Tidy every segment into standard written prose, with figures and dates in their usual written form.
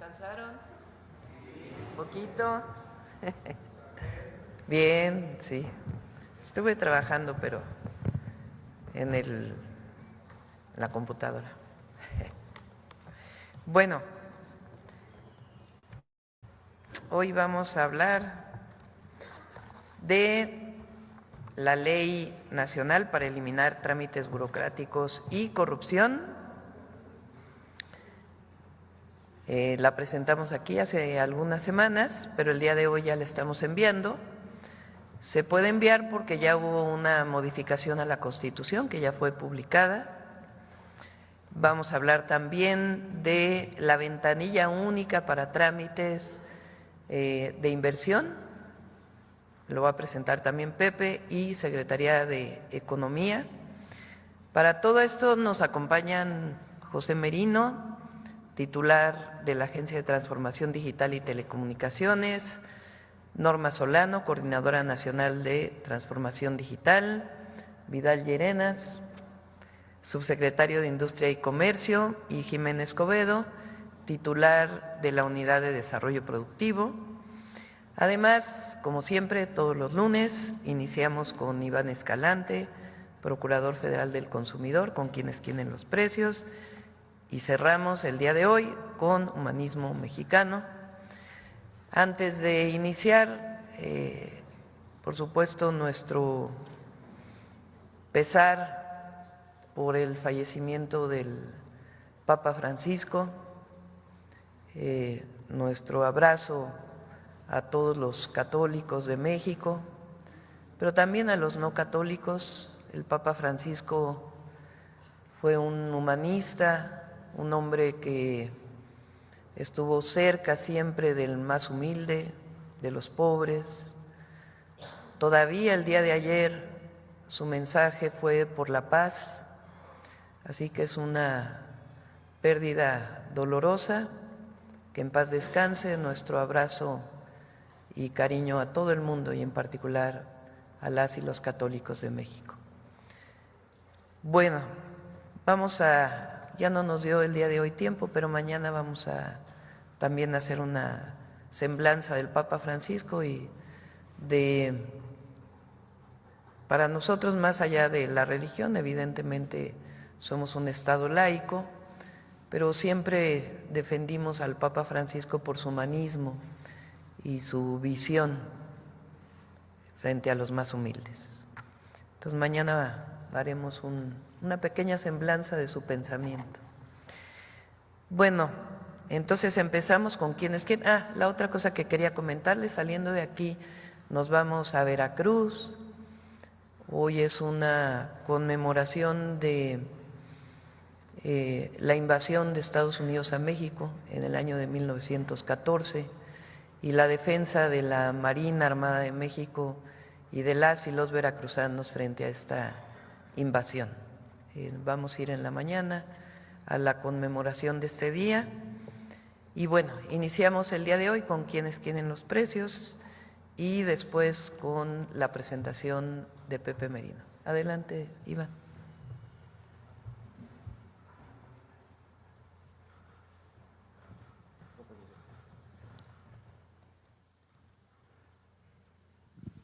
¿Descansaron? ¿Poquito? Bien, sí. Estuve trabajando, pero en la computadora. Bueno, hoy vamos a hablar de la Ley Nacional para eliminar trámites burocráticos y corrupción. La presentamos aquí hace algunas semanas, pero el día de hoy ya la estamos enviando. Se puede enviar porque ya hubo una modificación a la Constitución que ya fue publicada. Vamos a hablar también de la ventanilla única para trámites de inversión. Lo va a presentar también Pepe y Secretaría de Economía. Para todo esto nos acompañan José Merino, titular de la Agencia de Transformación Digital y Telecomunicaciones, Norma Solano, Coordinadora Nacional de Transformación Digital, Vidal Llerenas, Subsecretario de Industria y Comercio, y Jimena Escobedo, titular de la Unidad de Desarrollo Productivo. Además, como siempre, todos los lunes iniciamos con Iván Escalante, Procurador Federal del Consumidor, con quienes tienen los precios, y cerramos el día de hoy con Humanismo Mexicano. Antes de iniciar, por supuesto, nuestro pesar por el fallecimiento del Papa Francisco, nuestro abrazo a todos los católicos de México, pero también a los no católicos. El Papa Francisco fue un humanista, un hombre que estuvo cerca siempre del más humilde, de los pobres. Todavía el día de ayer su mensaje fue por la paz, así que es una pérdida dolorosa. Que en paz descanse. Nuestro abrazo y cariño a todo el mundo y en particular a las y los católicos de México. Bueno, ya no nos dio el día de hoy tiempo, pero mañana vamos a también hacer una semblanza del Papa Francisco y para nosotros, más allá de la religión, evidentemente somos un Estado laico, pero siempre defendimos al Papa Francisco por su humanismo y su visión frente a los más humildes. Entonces mañana haremos una pequeña semblanza de su pensamiento. Bueno, entonces empezamos con quiénes. La otra cosa que quería comentarles, saliendo de aquí nos vamos a Veracruz. Hoy es una conmemoración de la invasión de Estados Unidos a México en el año de 1914 y la defensa de la Marina Armada de México y de las y los veracruzanos frente a esta invasión. Vamos a ir en la mañana a la conmemoración de este día. Y bueno, iniciamos el día de hoy con quienes tienen los precios y después con la presentación de Pepe Merino. Adelante, Iván.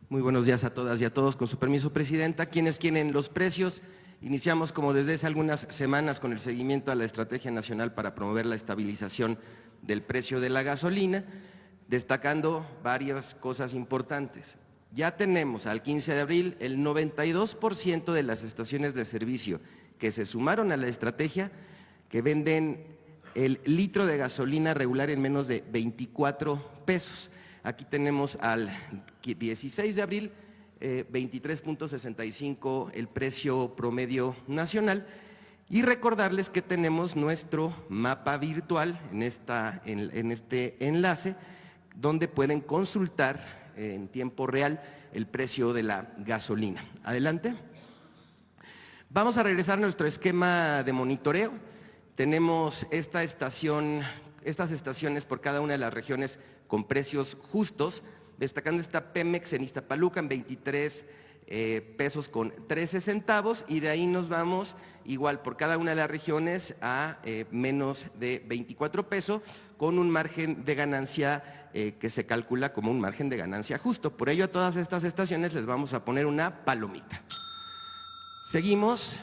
Muy buenos días a todas y a todos. Con su permiso, Presidenta, quienes tienen los precios. Iniciamos, como desde hace algunas semanas, con el seguimiento a la Estrategia Nacional para promover la estabilización del precio de la gasolina, destacando varias cosas importantes. Ya tenemos al 15 de abril el 92% de las estaciones de servicio que se sumaron a la estrategia que venden el litro de gasolina regular en menos de 24 pesos. Aquí tenemos al 16 de abril 23.65 el precio promedio nacional, y recordarles que tenemos nuestro mapa virtual en este enlace, donde pueden consultar en tiempo real el precio de la gasolina. Adelante. Vamos a regresar a nuestro esquema de monitoreo. Tenemos estas estaciones por cada una de las regiones con precios justos, destacando esta Pemex en Iztapaluca en 23 pesos con 13 centavos, y de ahí nos vamos igual por cada una de las regiones a menos de 24 pesos, con un margen de ganancia que se calcula como un margen de ganancia justo. Por ello, a todas estas estaciones les vamos a poner una palomita. Seguimos.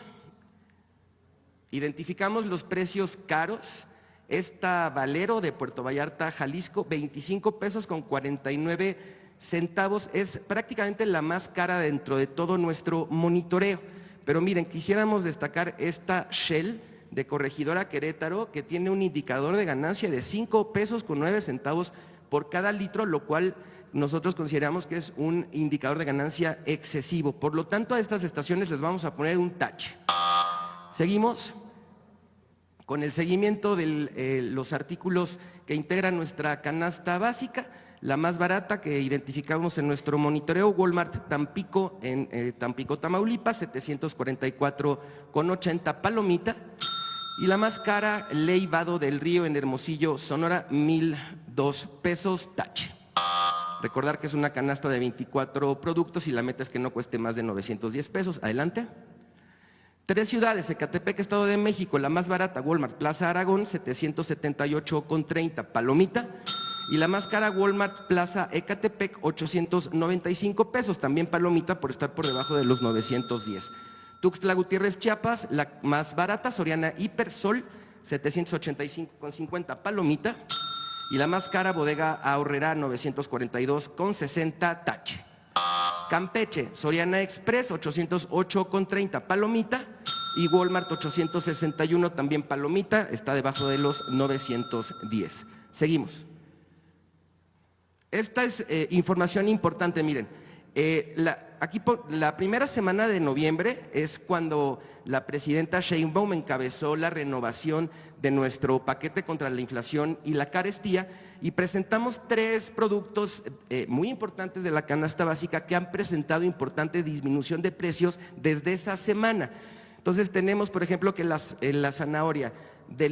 Identificamos los precios caros. Esta Valero de Puerto Vallarta, Jalisco, 25 pesos con 49 centavos, es prácticamente la más cara dentro de todo nuestro monitoreo. Pero miren, quisiéramos destacar esta Shell de Corregidora Querétaro, que tiene un indicador de ganancia de 5 pesos con 9 centavos por cada litro, lo cual nosotros consideramos que es un indicador de ganancia excesivo. Por lo tanto, a estas estaciones les vamos a poner un tache. Seguimos con el seguimiento de los artículos que integran nuestra canasta básica. La más barata que identificamos en nuestro monitoreo, Walmart Tampico, en Tampico, Tamaulipas, 744,80 palomita. Y la más cara, Ley Vado del Río, en Hermosillo, Sonora, 1,002 pesos, tache. Recordar que es una canasta de 24 productos y la meta es que no cueste más de 910 pesos. Adelante. 3 ciudades, Ecatepec, Estado de México, la más barata, Walmart Plaza Aragón, 778,30 palomita. Y la más cara, Walmart Plaza Ecatepec, 895 pesos, también palomita por estar por debajo de los 910. Tuxtla Gutiérrez, Chiapas, la más barata, Soriana Hipersol, 785,50 palomita. Y la más cara, Bodega Aurrerá, 942,60 tache. Campeche, Soriana Express, 808,30 palomita. Y Walmart 861 también palomita, está debajo de los 910. Seguimos. Esta es información importante, miren. La primera semana de noviembre es cuando la presidenta Sheinbaum encabezó la renovación de nuestro paquete contra la inflación y la carestía, y presentamos 3 productos muy importantes de la canasta básica que han presentado importante disminución de precios desde esa semana. Entonces tenemos, por ejemplo, que la zanahoria de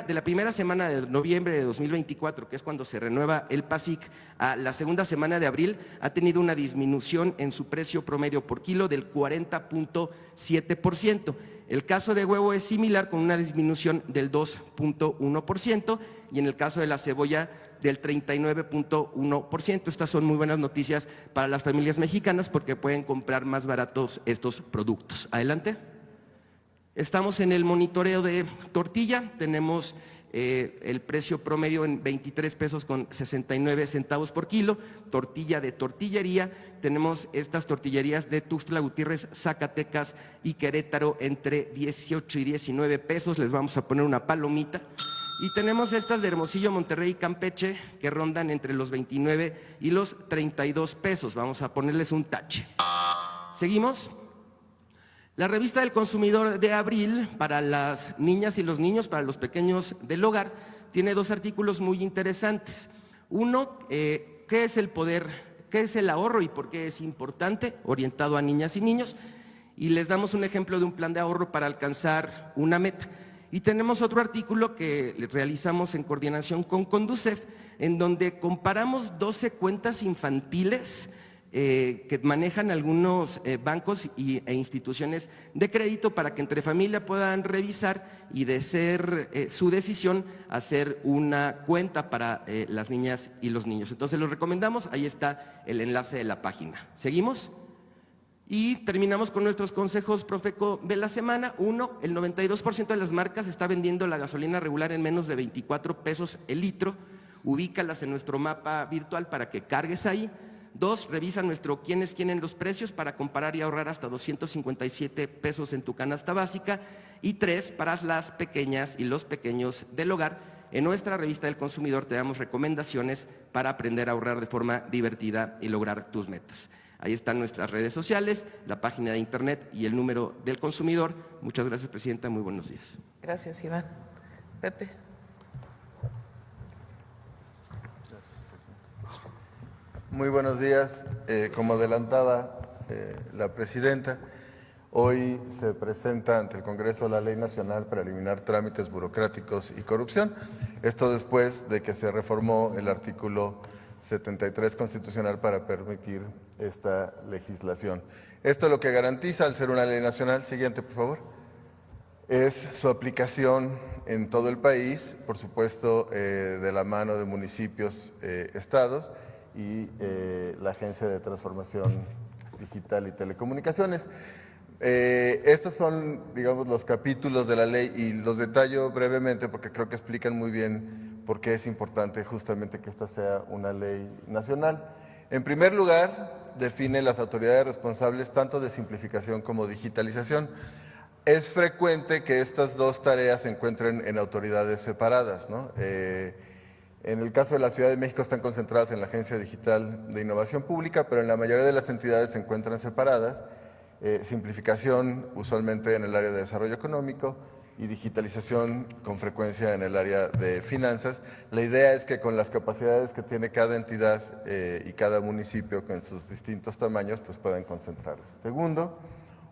la primera semana de noviembre de 2024, que es cuando se renueva el PASIC, a la segunda semana de abril, ha tenido una disminución en su precio promedio por kilo del 40,7%. El caso de huevo es similar, con una disminución del 2,1%, y en el caso de la cebolla del 39,1%. Estas son muy buenas noticias para las familias mexicanas porque pueden comprar más baratos estos productos. Adelante. Estamos en el monitoreo de tortilla, tenemos el precio promedio en 23 pesos con 69 centavos por kilo. Tortilla de tortillería, tenemos estas tortillerías de Tuxtla Gutiérrez, Zacatecas y Querétaro entre 18 y 19 pesos, les vamos a poner una palomita. Y tenemos estas de Hermosillo, Monterrey y Campeche, que rondan entre los 29 y los 32 pesos, vamos a ponerles un tache. Seguimos. La revista del consumidor de abril, para las niñas y los niños, para los pequeños del hogar, tiene 2 artículos muy interesantes. Uno, ¿qué es el poder, qué es el ahorro y por qué es importante? Orientado a niñas y niños. Y les damos un ejemplo de un plan de ahorro para alcanzar una meta. Y tenemos otro artículo que realizamos en coordinación con Conducef, en donde comparamos 12 cuentas infantiles que manejan algunos bancos e instituciones de crédito, para que entre familia puedan revisar y, de ser su decisión, hacer una cuenta para las niñas y los niños. Entonces los recomendamos, ahí está el enlace de la página. ¿Seguimos? Y terminamos con nuestros consejos Profeco de la semana. 1, el 92% de las marcas está vendiendo la gasolina regular en menos de 24 pesos el litro. Ubícalas en nuestro mapa virtual para que cargues ahí. 2, revisa nuestro quién es quién en los precios para comparar y ahorrar hasta 257 pesos en tu canasta básica. Y 3, para las pequeñas y los pequeños del hogar, en nuestra revista del consumidor te damos recomendaciones para aprender a ahorrar de forma divertida y lograr tus metas. Ahí están nuestras redes sociales, la página de internet y el número del consumidor. Muchas gracias, presidenta. Muy buenos días. Gracias, Iván. Pepe. Muy buenos días. Como adelantaba la presidenta, hoy se presenta ante el Congreso la Ley Nacional para eliminar trámites burocráticos y corrupción. Esto después de que se reformó el artículo 73 constitucional para permitir esta legislación. Esto lo que garantiza, al ser una ley nacional, siguiente por favor, es su aplicación en todo el país, por supuesto de la mano de municipios, estados y la Agencia de Transformación Digital y Telecomunicaciones. Estos son, digamos, los capítulos de la ley y los detallo brevemente porque creo que explican muy bien por qué es importante justamente que esta sea una ley nacional. En primer lugar, define las autoridades responsables tanto de simplificación como digitalización. Es frecuente que estas dos tareas se encuentren en autoridades separadas, ¿no? En el caso de la Ciudad de México están concentradas en la Agencia Digital de Innovación Pública, pero en la mayoría de las entidades se encuentran separadas. Simplificación usualmente en el área de desarrollo económico y digitalización con frecuencia en el área de finanzas. La idea es que con las capacidades que tiene cada entidad y cada municipio con sus distintos tamaños, pues puedan concentrarlas. Segundo,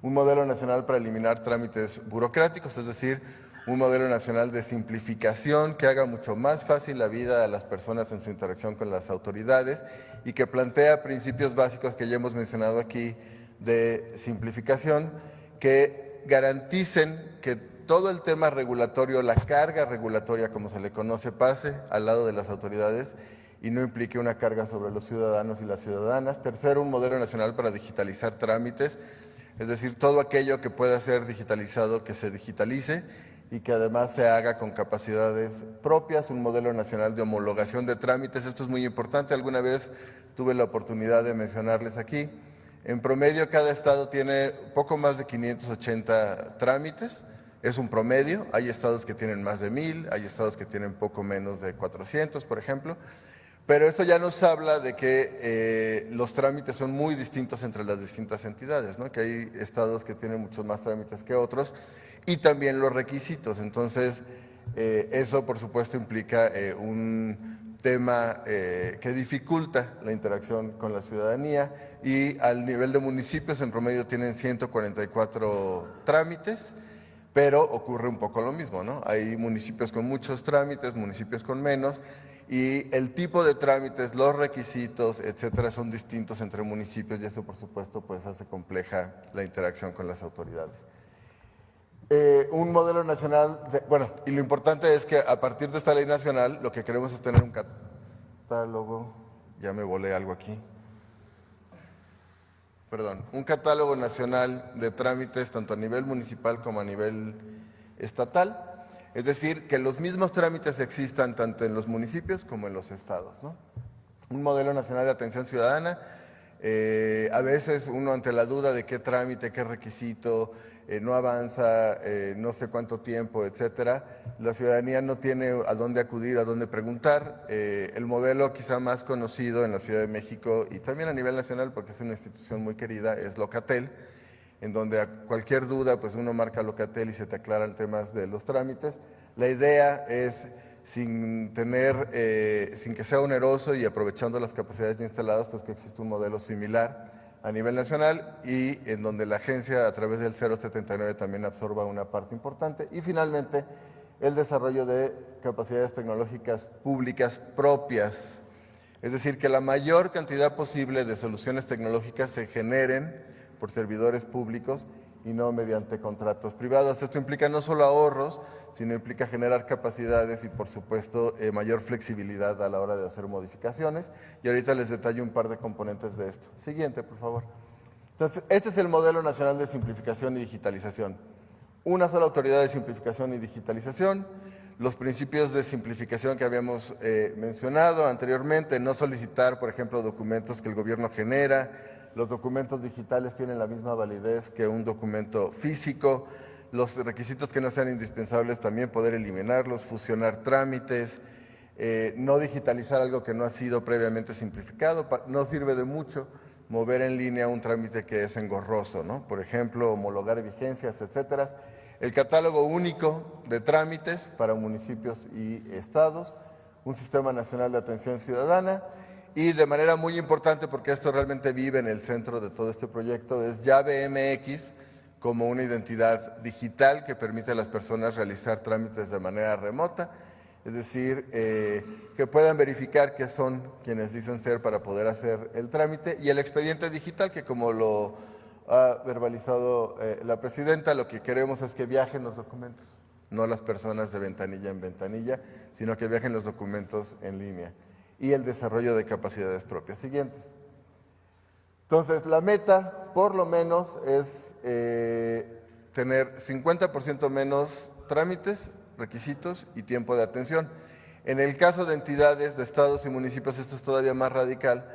un modelo nacional para eliminar trámites burocráticos, es decir, un modelo nacional de simplificación que haga mucho más fácil la vida a las personas en su interacción con las autoridades y que plantea principios básicos que ya hemos mencionado aquí de simplificación que garanticen que todo el tema regulatorio, la carga regulatoria como se le conoce, pase al lado de las autoridades y no implique una carga sobre los ciudadanos y las ciudadanas. Tercero, un modelo nacional para digitalizar trámites, es decir, todo aquello que pueda ser digitalizado, que se digitalice y que además se haga con capacidades propias, un modelo nacional de homologación de trámites. Esto es muy importante, alguna vez tuve la oportunidad de mencionarles aquí. En promedio, cada estado tiene poco más de 580 trámites, es un promedio, hay estados que tienen más de 1000, hay estados que tienen poco menos de 400, por ejemplo, pero esto ya nos habla de que los trámites son muy distintos entre las distintas entidades, ¿no? Que hay estados que tienen muchos más trámites que otros y también los requisitos. Entonces, eso por supuesto implica un tema que dificulta la interacción con la ciudadanía y al nivel de municipios en promedio tienen 144 trámites, pero ocurre un poco lo mismo, ¿no? Hay municipios con muchos trámites, municipios con menos, y el tipo de trámites, los requisitos, etcétera, son distintos entre municipios y eso, por supuesto, pues hace compleja la interacción con las autoridades. Un modelo nacional, y lo importante es que a partir de esta ley nacional, lo que queremos es tener un catálogo, ya me volé algo aquí, un catálogo nacional de trámites, tanto a nivel municipal como a nivel estatal. Es decir, que los mismos trámites existan tanto en los municipios como en los estados, ¿no? Un modelo nacional de atención ciudadana, a veces uno ante la duda de qué trámite, qué requisito, no avanza, no sé cuánto tiempo, etcétera, la ciudadanía no tiene a dónde acudir, a dónde preguntar. El modelo quizá más conocido en la Ciudad de México y también a nivel nacional, porque es una institución muy querida, es Locatel, en donde a cualquier duda pues uno marca Locatel y se te aclaran temas de los trámites. La idea es, sin que sea oneroso y aprovechando las capacidades instaladas, pues que existe un modelo similar a nivel nacional y en donde la agencia a través del 079 también absorba una parte importante. Y finalmente, el desarrollo de capacidades tecnológicas públicas propias, es decir, que la mayor cantidad posible de soluciones tecnológicas se generen por servidores públicos y no mediante contratos privados. Esto implica no solo ahorros, sino implica generar capacidades y, por supuesto, mayor flexibilidad a la hora de hacer modificaciones. Y ahorita les detallo un par de componentes de esto. Siguiente, por favor. Entonces, este es el modelo nacional de simplificación y digitalización. Una sola autoridad de simplificación y digitalización. Los principios de simplificación que habíamos mencionado anteriormente, no solicitar, por ejemplo, documentos que el gobierno genera. Los documentos digitales tienen la misma validez que un documento físico. Los requisitos que no sean indispensables también poder eliminarlos, fusionar trámites, no digitalizar algo que no ha sido previamente simplificado. No sirve de mucho mover en línea un trámite que es engorroso, ¿no? Por ejemplo, homologar vigencias, etcétera. El catálogo único de trámites para municipios y estados, un sistema nacional de atención ciudadana y de manera muy importante, porque esto realmente vive en el centro de todo este proyecto, es Llave MX como una identidad digital que permite a las personas realizar trámites de manera remota. es decir, que puedan verificar que son quienes dicen ser para poder hacer el trámite, y el expediente digital, que como lo ha verbalizado la presidenta, lo que queremos es que viajen los documentos, no las personas de ventanilla en ventanilla, sino que viajen los documentos en línea, y el desarrollo de capacidades propias siguientes. Entonces, la meta, por lo menos, es tener 50% menos trámites, requisitos y tiempo de atención. En el caso de entidades, de estados y municipios, esto es todavía más radical,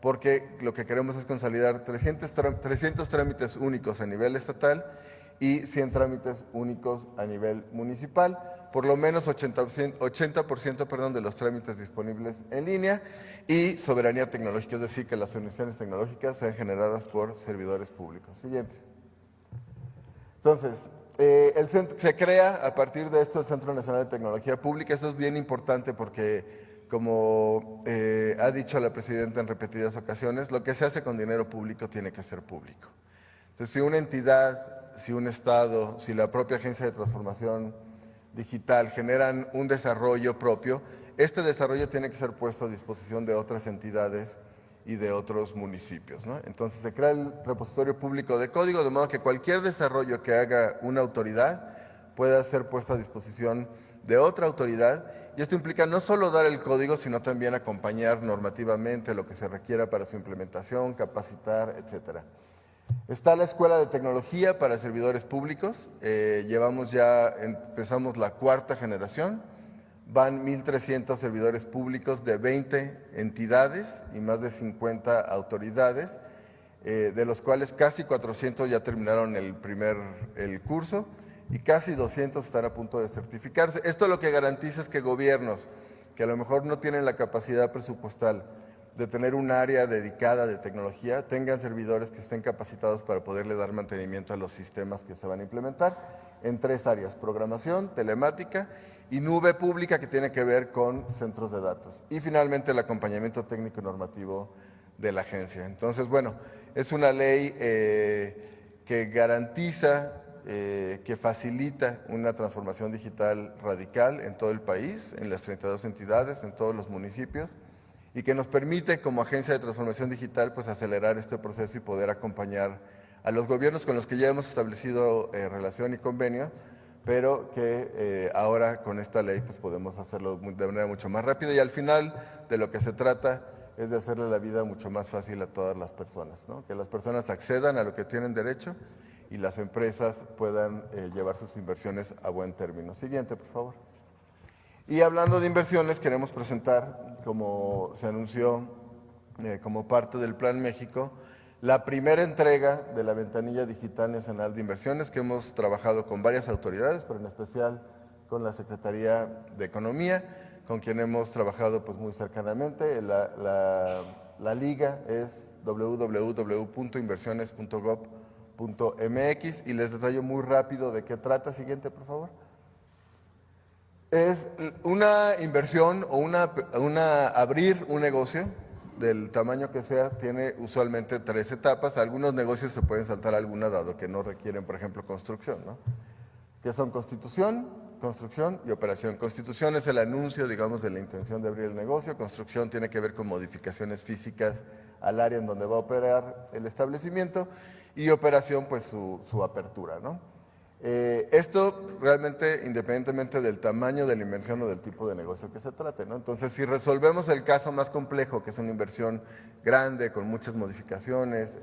porque lo que queremos es consolidar 300 trámites únicos a nivel estatal y 100 trámites únicos a nivel municipal, por lo menos 80% de los trámites disponibles en línea, y soberanía tecnológica, es decir, que las soluciones tecnológicas sean generadas por servidores públicos. Siguiente. Entonces, el centro, se crea a partir de esto el Centro Nacional de Tecnología Pública. Esto es bien importante porque, como ha dicho la presidenta en repetidas ocasiones, lo que se hace con dinero público tiene que ser público. Entonces, si una entidad, si un estado, si la propia Agencia de Transformación Digital generan un desarrollo propio, este desarrollo tiene que ser puesto a disposición de otras entidades y de otros municipios, ¿no? Entonces se crea el repositorio público de código, de modo que cualquier desarrollo que haga una autoridad pueda ser puesto a disposición de otra autoridad, y esto implica no solo dar el código, sino también acompañar normativamente lo que se requiera para su implementación, capacitar, etcétera. Está la Escuela de Tecnología para Servidores Públicos, empezamos la cuarta generación, van 1,300 servidores públicos de 20 entidades y más de 50 autoridades, de los cuales casi 400 ya terminaron el curso y casi 200 están a punto de certificarse. Esto lo que garantiza es que gobiernos que a lo mejor no tienen la capacidad presupuestal de tener un área dedicada de tecnología, tengan servidores que estén capacitados para poderle dar mantenimiento a los sistemas que se van a implementar en 3 áreas: programación, telemática y nube pública, que tiene que ver con centros de datos. Y finalmente el acompañamiento técnico y normativo de la agencia. Entonces, bueno, es una ley que garantiza, que facilita una transformación digital radical en todo el país, en las 32 entidades, en todos los municipios, y que nos permite como Agencia de Transformación Digital pues acelerar este proceso y poder acompañar a los gobiernos con los que ya hemos establecido relación y convenio, pero que ahora con esta ley pues podemos hacerlo de manera mucho más rápida, y al final de lo que se trata es de hacerle la vida mucho más fácil a todas las personas, ¿no? Que las personas accedan a lo que tienen derecho y las empresas puedan llevar sus inversiones a buen término. Siguiente, por favor. Y hablando de inversiones, queremos presentar, como se anunció como parte del Plan México, la primera entrega de la Ventanilla Digital Nacional de Inversiones, que hemos trabajado con varias autoridades, pero en especial con la Secretaría de Economía, con quien hemos trabajado pues muy cercanamente. La liga es www.inversiones.gov.mx, y les detallo muy rápido de qué trata. Siguiente, por favor. Es una inversión o abrir un negocio del tamaño que sea, tiene usualmente 3 etapas. Algunos negocios se pueden saltar alguna, dado que no requieren, por ejemplo, construcción, ¿no? Que son constitución, construcción y operación. Constitución es el anuncio, digamos, de la intención de abrir el negocio. Construcción tiene que ver con modificaciones físicas al área en donde va a operar el establecimiento, y operación, pues su apertura, ¿no? Esto realmente independientemente del tamaño de la inversión o del tipo de negocio que se trate, ¿no? Entonces, si resolvemos el caso más complejo, que es una inversión grande con muchas modificaciones,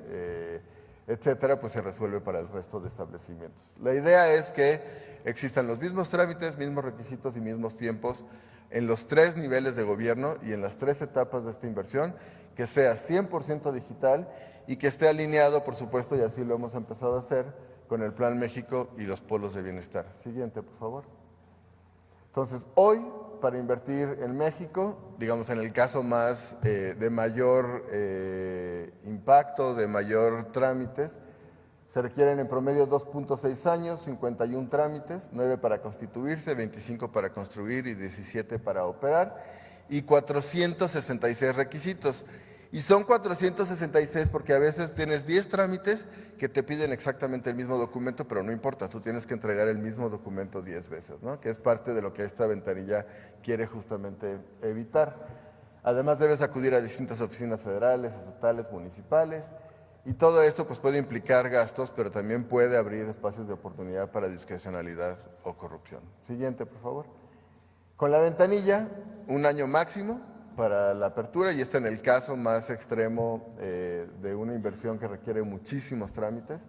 etcétera, pues se resuelve para el resto de establecimientos. La idea es que existan los mismos trámites, mismos requisitos y mismos tiempos en los 3 niveles de gobierno y en las 3 etapas de esta inversión, que sea 100% digital y que esté alineado, por supuesto, y así lo hemos empezado a hacer, con el Plan México y los polos de bienestar. Siguiente, por favor. Entonces, hoy, para invertir en México, digamos en el caso más de mayor impacto, de mayor trámites, se requieren en promedio 2.6 años, 51 trámites, 9 para constituirse, 25 para construir y 17 para operar, y 466 requisitos. Y son 466 porque a veces tienes 10 trámites que te piden exactamente el mismo documento, pero no importa, tú tienes que entregar el mismo documento 10 veces, ¿no? Que es parte de lo que esta ventanilla quiere justamente evitar. Además debes acudir a distintas oficinas federales, estatales, municipales, y todo esto pues, puede implicar gastos, pero también puede abrir espacios de oportunidad para discrecionalidad o corrupción. Siguiente, por favor. Con la ventanilla, 1 año máximo para la apertura, y este en el caso más extremo de una inversión que requiere muchísimos trámites.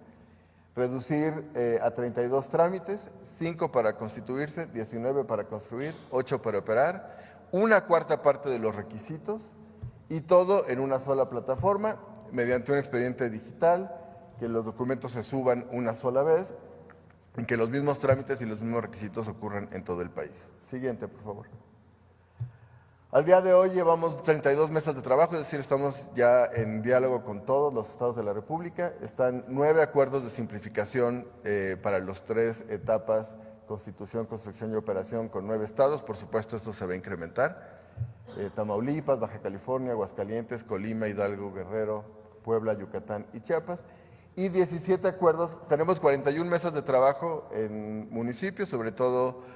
Reducir a 32 trámites, 5 para constituirse, 19 para construir, 8 para operar, 1/4 parte de los requisitos, y todo en una sola plataforma, mediante un expediente digital, que los documentos se suban una sola vez, y que los mismos trámites y los mismos requisitos ocurran en todo el país. Siguiente, por favor. Al día de hoy llevamos 32 mesas de trabajo, es decir, estamos ya en diálogo con todos los estados de la República. Están 9 acuerdos de simplificación para las 3 etapas, constitución, construcción y operación, con 9 estados. Por supuesto, esto se va a incrementar. Tamaulipas, Baja California, Aguascalientes, Colima, Hidalgo, Guerrero, Puebla, Yucatán y Chiapas. Y 17 acuerdos, tenemos 41 mesas de trabajo en municipios, sobre todo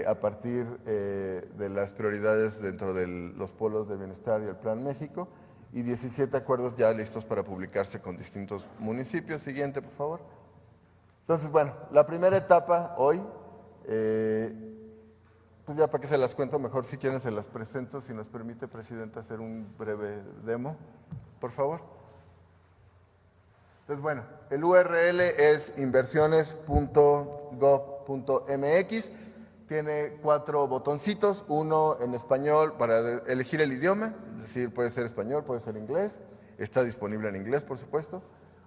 a partir de las prioridades dentro de los polos de bienestar y el Plan México, y 17 acuerdos ya listos para publicarse con distintos municipios. Siguiente, por favor. Entonces, bueno, la primera etapa hoy, pues ya para que se las cuento, mejor si quieren se las presento, si nos permite, Presidenta, hacer un breve demo, por favor. Entonces, bueno, el URL es inversiones.gov.mx. Tiene 4 botoncitos, uno en español para elegir el idioma, es decir, puede ser español, puede ser inglés, está disponible en inglés, por supuesto.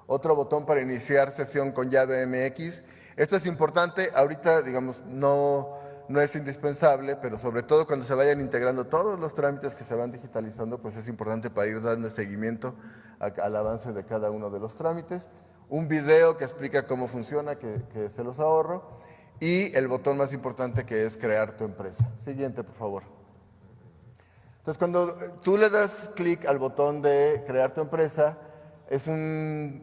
Otro botón para iniciar sesión con llave MX. Esto es importante, ahorita, digamos, no es indispensable, pero sobre todo cuando se vayan integrando todos los trámites que se van digitalizando, pues es importante para ir dando seguimiento al avance de cada uno de los trámites. Un video que explica cómo funciona, que se los ahorro. Y el botón más importante, que es crear tu empresa. Siguiente, por favor. Entonces, cuando tú le das clic al botón de crear tu empresa, es un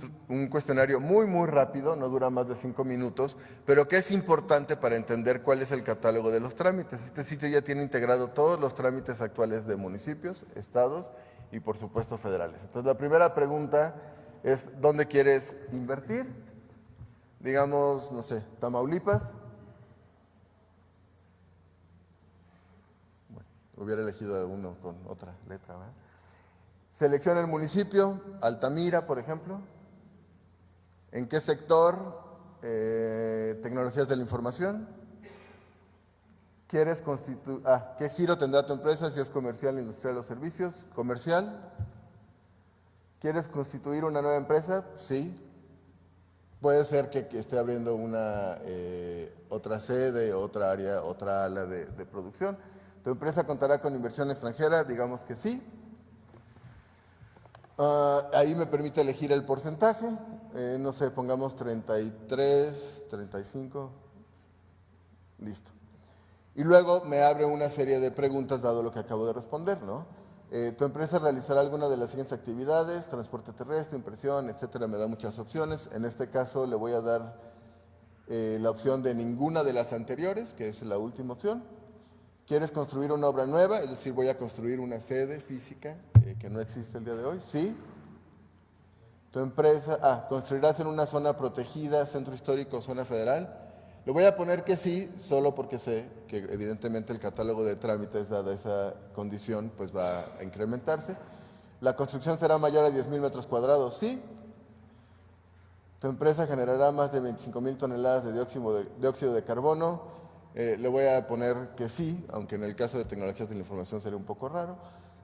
cuestionario muy, muy rápido, no dura más de 5 minutos, pero que es importante para entender cuál es el catálogo de los trámites. Este sitio ya tiene integrado todos los trámites actuales de municipios, estados y, por supuesto, federales. Entonces, la primera pregunta es, ¿dónde quieres invertir? Digamos, no sé, Tamaulipas. Hubiera elegido uno con otra letra, ¿verdad? Selecciona el municipio, Altamira, por ejemplo. ¿En qué sector? Tecnologías de la información. ¿Quieres constituir? ¿Qué giro tendrá tu empresa? Si es comercial, industrial o servicios. Comercial. ¿Quieres constituir una nueva empresa? Sí. Puede ser que esté abriendo una otra sede, otra área, otra ala de producción. ¿Tu empresa contará con inversión extranjera? Digamos que sí. Ahí me permite elegir el porcentaje. No sé, pongamos 33, 35. Listo. Y luego me abre una serie de preguntas dado lo que acabo de responder, ¿no? ¿Tu empresa realizará alguna de las siguientes actividades? Transporte terrestre, impresión, etcétera. Me da muchas opciones. En este caso le voy a dar la opción de ninguna de las anteriores, que es la última opción. ¿Quieres construir una obra nueva? Es decir, voy a construir una sede física que no existe el día de hoy. Sí. Tu empresa, ¿construirás en una zona protegida, centro histórico o zona federal? Le voy a poner que sí, solo porque sé que evidentemente el catálogo de trámites, dada esa condición, pues va a incrementarse. ¿La construcción será mayor a 10,000 metros cuadrados? Sí. ¿Tu empresa generará más de 25,000 toneladas de dióxido de carbono? Le voy a poner que sí, aunque en el caso de tecnologías de la información sería un poco raro.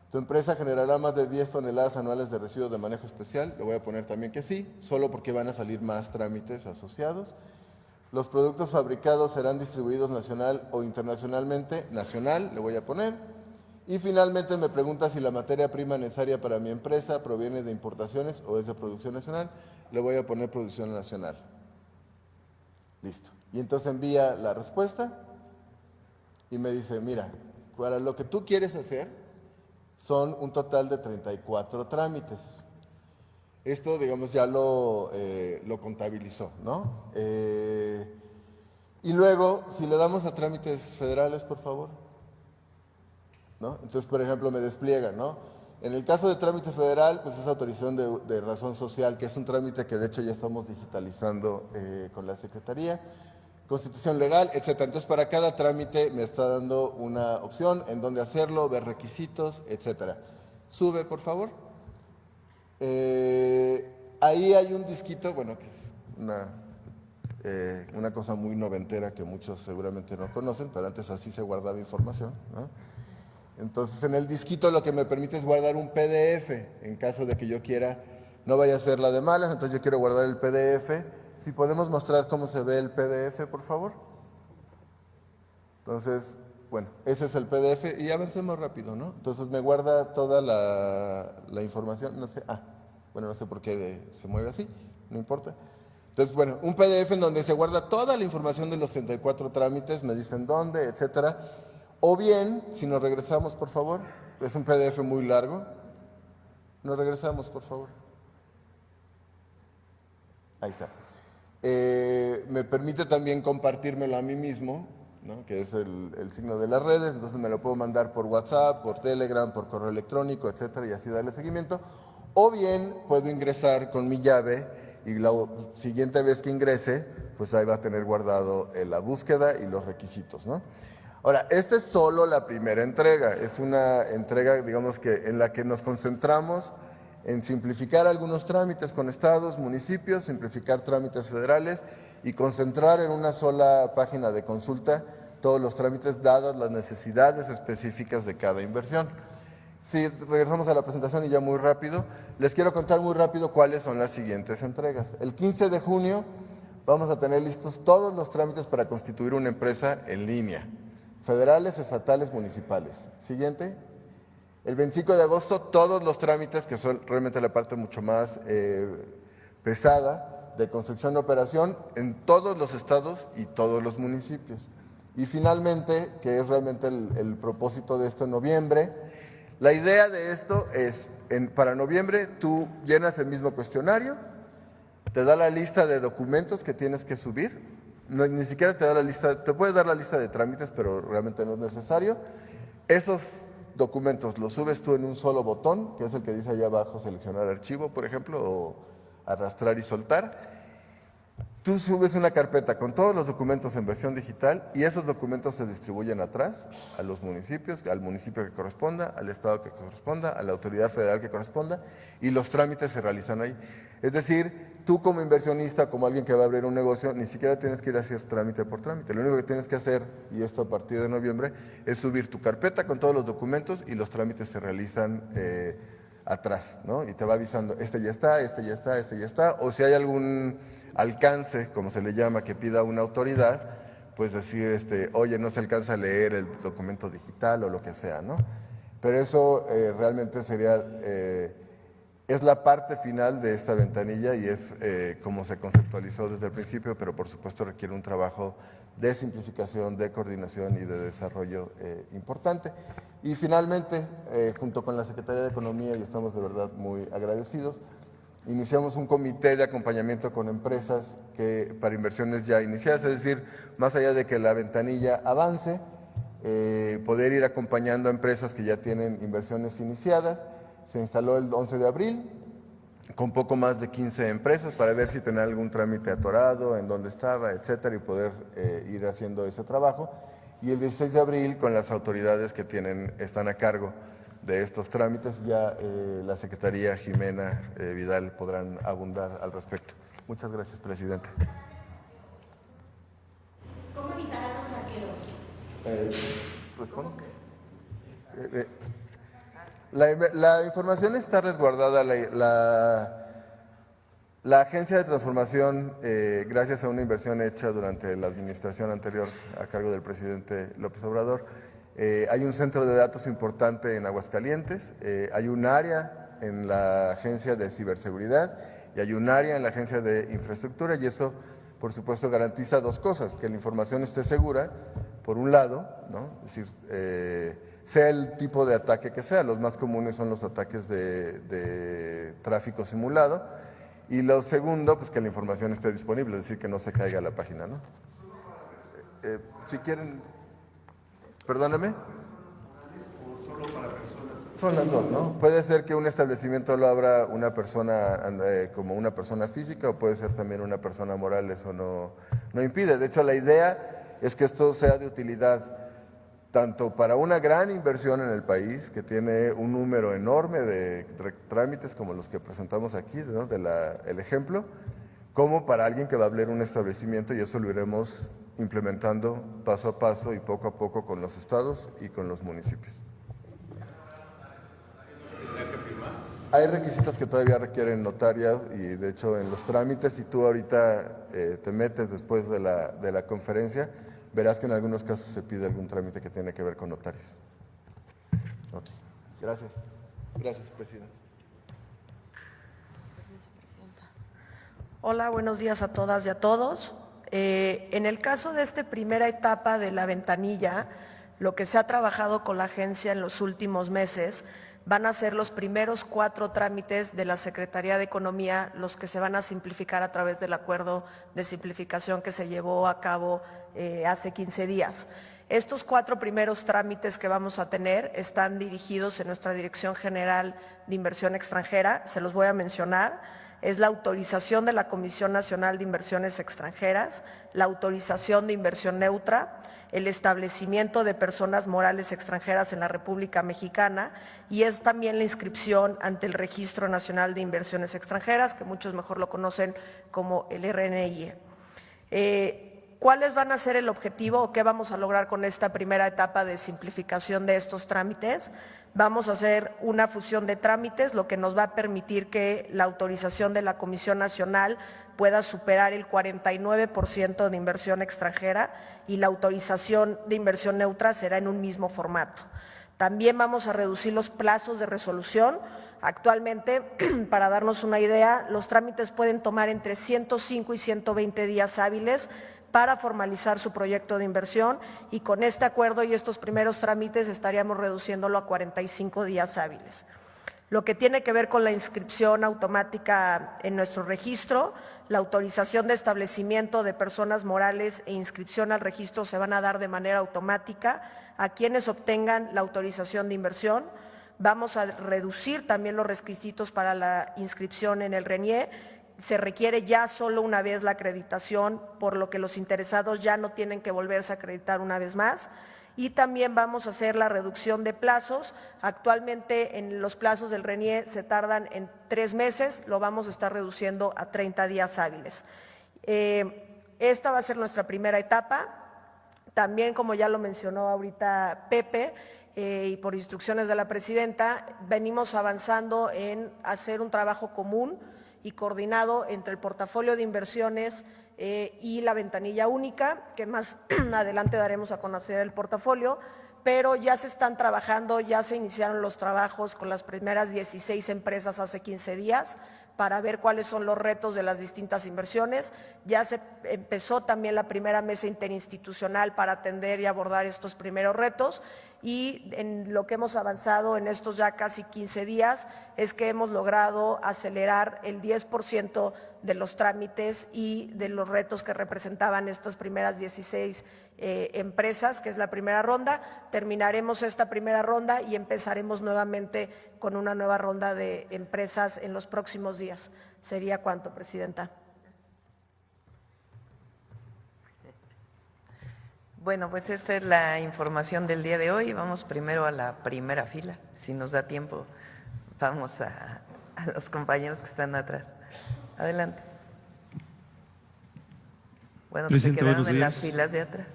¿Tu empresa generará más de 10 toneladas anuales de residuos de manejo especial? Le voy a poner también que sí, solo porque van a salir más trámites asociados. ¿Los productos fabricados serán distribuidos nacional o internacionalmente? Nacional, le voy a poner. Y finalmente me pregunta si la materia prima necesaria para mi empresa proviene de importaciones o es de producción nacional. Le voy a poner producción nacional. Listo. Y entonces envía la respuesta y me dice, mira, para lo que tú quieres hacer, son un total de 34 trámites. Esto, digamos, ya lo contabilizó, ¿no? Y luego, si le damos a trámites federales, por favor, ¿no? Entonces, por ejemplo, me despliega, ¿no? En el caso de trámite federal, pues es autorización de razón social, que es un trámite que de hecho ya estamos digitalizando con la Secretaría, constitución legal, etcétera. Entonces, para cada trámite me está dando una opción en dónde hacerlo, ver requisitos, etcétera. Sube, por favor. Ahí hay un disquito, bueno, que es una cosa muy noventera que muchos seguramente no conocen, pero antes así se guardaba información, ¿no? Entonces, en el disquito lo que me permite es guardar un PDF, en caso de que yo quiera, no vaya a ser la de malas, entonces yo quiero guardar el PDF. Si podemos mostrar cómo se ve el PDF, por favor. Entonces, bueno, ese es el PDF y avancemos rápido, ¿no? Entonces me guarda toda la información, no sé, bueno, no sé por qué se mueve así, no importa. Entonces, bueno, un PDF en donde se guarda toda la información de los 34 trámites, me dicen dónde, etcétera. O bien, si nos regresamos, por favor, es un PDF muy largo, nos regresamos, por favor. Ahí está. Me permite también compartírmelo a mí mismo, ¿no? Que es el signo de las redes, entonces me lo puedo mandar por WhatsApp, por Telegram, por correo electrónico, etcétera, y así darle seguimiento. O bien puedo ingresar con mi llave y la siguiente vez que ingrese, pues ahí va a tener guardado la búsqueda y los requisitos, ¿no? Ahora, esta es solo la primera entrega, es una entrega, digamos que en la que nos concentramos en simplificar algunos trámites con estados, municipios, simplificar trámites federales y concentrar en una sola página de consulta todos los trámites dadas las necesidades específicas de cada inversión. Si regresamos a la presentación y ya muy rápido, les quiero contar muy rápido cuáles son las siguientes entregas. El 15 de junio vamos a tener listos todos los trámites para constituir una empresa en línea, federales, estatales, municipales. Siguiente. El 25 de agosto todos los trámites, que son realmente la parte mucho más pesada de construcción de operación en todos los estados y todos los municipios. Y finalmente, que es realmente el propósito de esto en noviembre, la idea de esto es, para noviembre tú llenas el mismo cuestionario, te da la lista de documentos que tienes que subir, no, ni siquiera te da la lista, te puede dar la lista de trámites, pero realmente no es necesario. Esos documentos los subes tú en un solo botón, que es el que dice allá abajo, seleccionar archivo, por ejemplo, o arrastrar y soltar. Tú subes una carpeta con todos los documentos en versión digital y esos documentos se distribuyen atrás a los municipios, al municipio que corresponda, al estado que corresponda, a la autoridad federal que corresponda y los trámites se realizan ahí. Es decir, tú como inversionista, como alguien que va a abrir un negocio, ni siquiera tienes que ir a hacer trámite por trámite. Lo único que tienes que hacer, y esto a partir de noviembre, es subir tu carpeta con todos los documentos y los trámites se realizan atrás, ¿no? Y te va avisando, este ya está, este ya está, este ya está, o si hay algún alcance, como se le llama, que pida una autoridad, pues decir, oye, no se alcanza a leer el documento digital o lo que sea, ¿no? Pero eso realmente sería, es la parte final de esta ventanilla y es como se conceptualizó desde el principio, pero por supuesto requiere un trabajo de simplificación, de coordinación y de desarrollo importante. Y finalmente, junto con la Secretaría de Economía, y estamos de verdad muy agradecidos, iniciamos un comité de acompañamiento con empresas para inversiones ya iniciadas, es decir, más allá de que la ventanilla avance, poder ir acompañando a empresas que ya tienen inversiones iniciadas. Se instaló el 11 de abril con poco más de 15 empresas para ver si tenían algún trámite atorado, en dónde estaba, etcétera, y poder ir haciendo ese trabajo. Y el 16 de abril con las autoridades que están a cargo de estos trámites, ya la Secretaría Jimena Vidal podrán abundar al respecto. Muchas gracias, presidente. ¿Cómo evitar a los hackeros? ¿Respondo? La información está resguardada. La Agencia de Transformación, gracias a una inversión hecha durante la administración anterior a cargo del presidente López Obrador, hay un centro de datos importante en Aguascalientes, hay un área en la Agencia de Ciberseguridad y hay un área en la Agencia de Infraestructura y eso, por supuesto, garantiza dos cosas, que la información esté segura, por un lado, ¿no? Es decir, sea el tipo de ataque que sea, los más comunes son los ataques de tráfico simulado, y lo segundo, pues que la información esté disponible, es decir, que no se caiga la página, ¿no? Si quieren, perdóname. Son las dos, ¿no? Puede ser que un establecimiento lo abra una persona como una persona física, o puede ser también una persona moral, eso no impide. De hecho, la idea es que esto sea de utilidad tanto para una gran inversión en el país, que tiene un número enorme de trámites como los que presentamos aquí, ¿no? El ejemplo, como para alguien que va a abrir un establecimiento, y eso lo iremos implementando paso a paso y poco a poco con los estados y con los municipios. Hay requisitos que todavía requieren notaria, y de hecho en los trámites, si tú ahorita te metes después de la conferencia, verás que en algunos casos se pide algún trámite que tiene que ver con notarios. Okay. Gracias. Gracias, presidente. Hola, buenos días a todas y a todos. En el caso de esta primera etapa de la ventanilla, lo que se ha trabajado con la agencia en los últimos meses van a ser los primeros 4 trámites de la Secretaría de Economía, los que se van a simplificar a través del acuerdo de simplificación que se llevó a cabo hace 15 días. Estos 4 primeros trámites que vamos a tener están dirigidos en nuestra Dirección General de Inversión Extranjera, se los voy a mencionar. Es la autorización de la Comisión Nacional de Inversiones Extranjeras, la autorización de inversión neutra, el establecimiento de personas morales extranjeras en la República Mexicana, y es también la inscripción ante el Registro Nacional de Inversiones Extranjeras, que muchos mejor lo conocen como el RNIE. ¿Cuáles van a ser el objetivo o qué vamos a lograr con esta primera etapa de simplificación de estos trámites? Vamos a hacer una fusión de trámites, lo que nos va a permitir que la autorización de la Comisión Nacional pueda superar el 49% de inversión extranjera, y la autorización de inversión neutra será en un mismo formato. También vamos a reducir los plazos de resolución. Actualmente, para darnos una idea, los trámites pueden tomar entre 105 y 120 días hábiles para formalizar su proyecto de inversión, y con este acuerdo y estos primeros trámites estaríamos reduciéndolo a 45 días hábiles. Lo que tiene que ver con la inscripción automática en nuestro registro, la autorización de establecimiento de personas morales e inscripción al registro se van a dar de manera automática a quienes obtengan la autorización de inversión. Vamos a reducir también los requisitos para la inscripción en el RNIE. Se requiere ya solo una vez la acreditación, por lo que los interesados ya no tienen que volverse a acreditar una vez más. Y también vamos a hacer la reducción de plazos. Actualmente en los plazos del RNIE se tardan en 3 meses, lo vamos a estar reduciendo a 30 días hábiles. Esta va a ser nuestra primera etapa. También, como ya lo mencionó ahorita Pepe, y por instrucciones de la presidenta, venimos avanzando en hacer un trabajo común y coordinado entre el portafolio de inversiones y la ventanilla única, que más adelante daremos a conocer el portafolio, pero ya se están trabajando, ya se iniciaron los trabajos con las primeras 16 empresas hace 15 días para ver cuáles son los retos de las distintas inversiones. Ya se empezó también la primera mesa interinstitucional para atender y abordar estos primeros retos, y en lo que hemos avanzado en estos ya casi 15 días es que hemos logrado acelerar el 10% de los trámites y de los retos que representaban estas primeras 16 empresas, que es la primera ronda. Terminaremos esta primera ronda y empezaremos nuevamente con una nueva ronda de empresas en los próximos días. ¿Sería cuánto, Presidenta? Bueno, pues esta es la información del día de hoy. Vamos primero a la primera fila. Si nos da tiempo, vamos a los compañeros que están atrás. Adelante. Bueno, pues se quedaron en las filas de atrás.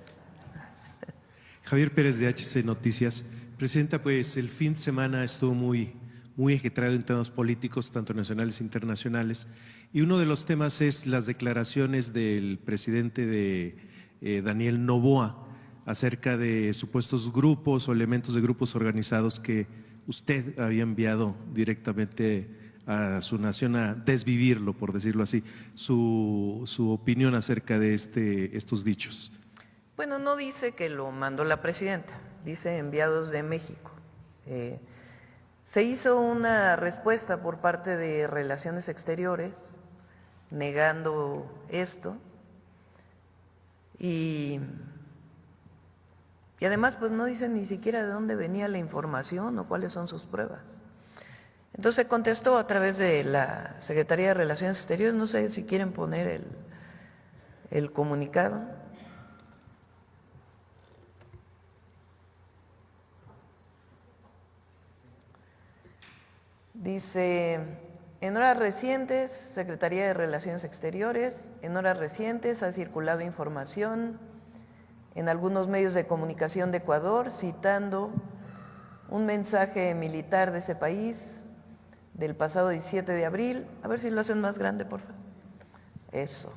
Javier Pérez, de HC Noticias. Presidenta, pues el fin de semana estuvo muy agitado en temas políticos, tanto nacionales e internacionales, y uno de los temas es las declaraciones del presidente de Daniel Noboa acerca de supuestos grupos o elementos de grupos organizados que usted había enviado directamente a su nación a desvivirlo, por decirlo así. Su opinión acerca de estos dichos. Bueno, no dice que lo mandó la presidenta, dice enviados de México. Se hizo una respuesta por parte de Relaciones Exteriores negando esto y además pues no dicen ni siquiera de dónde venía la información o cuáles son sus pruebas. Entonces contestó a través de la Secretaría de Relaciones Exteriores, no sé si quieren poner el comunicado. Dice, en horas recientes, Secretaría de Relaciones Exteriores, en horas recientes ha circulado información en algunos medios de comunicación de Ecuador citando un mensaje militar de ese país del pasado 17 de abril, a ver si lo hacen más grande, por favor. Eso.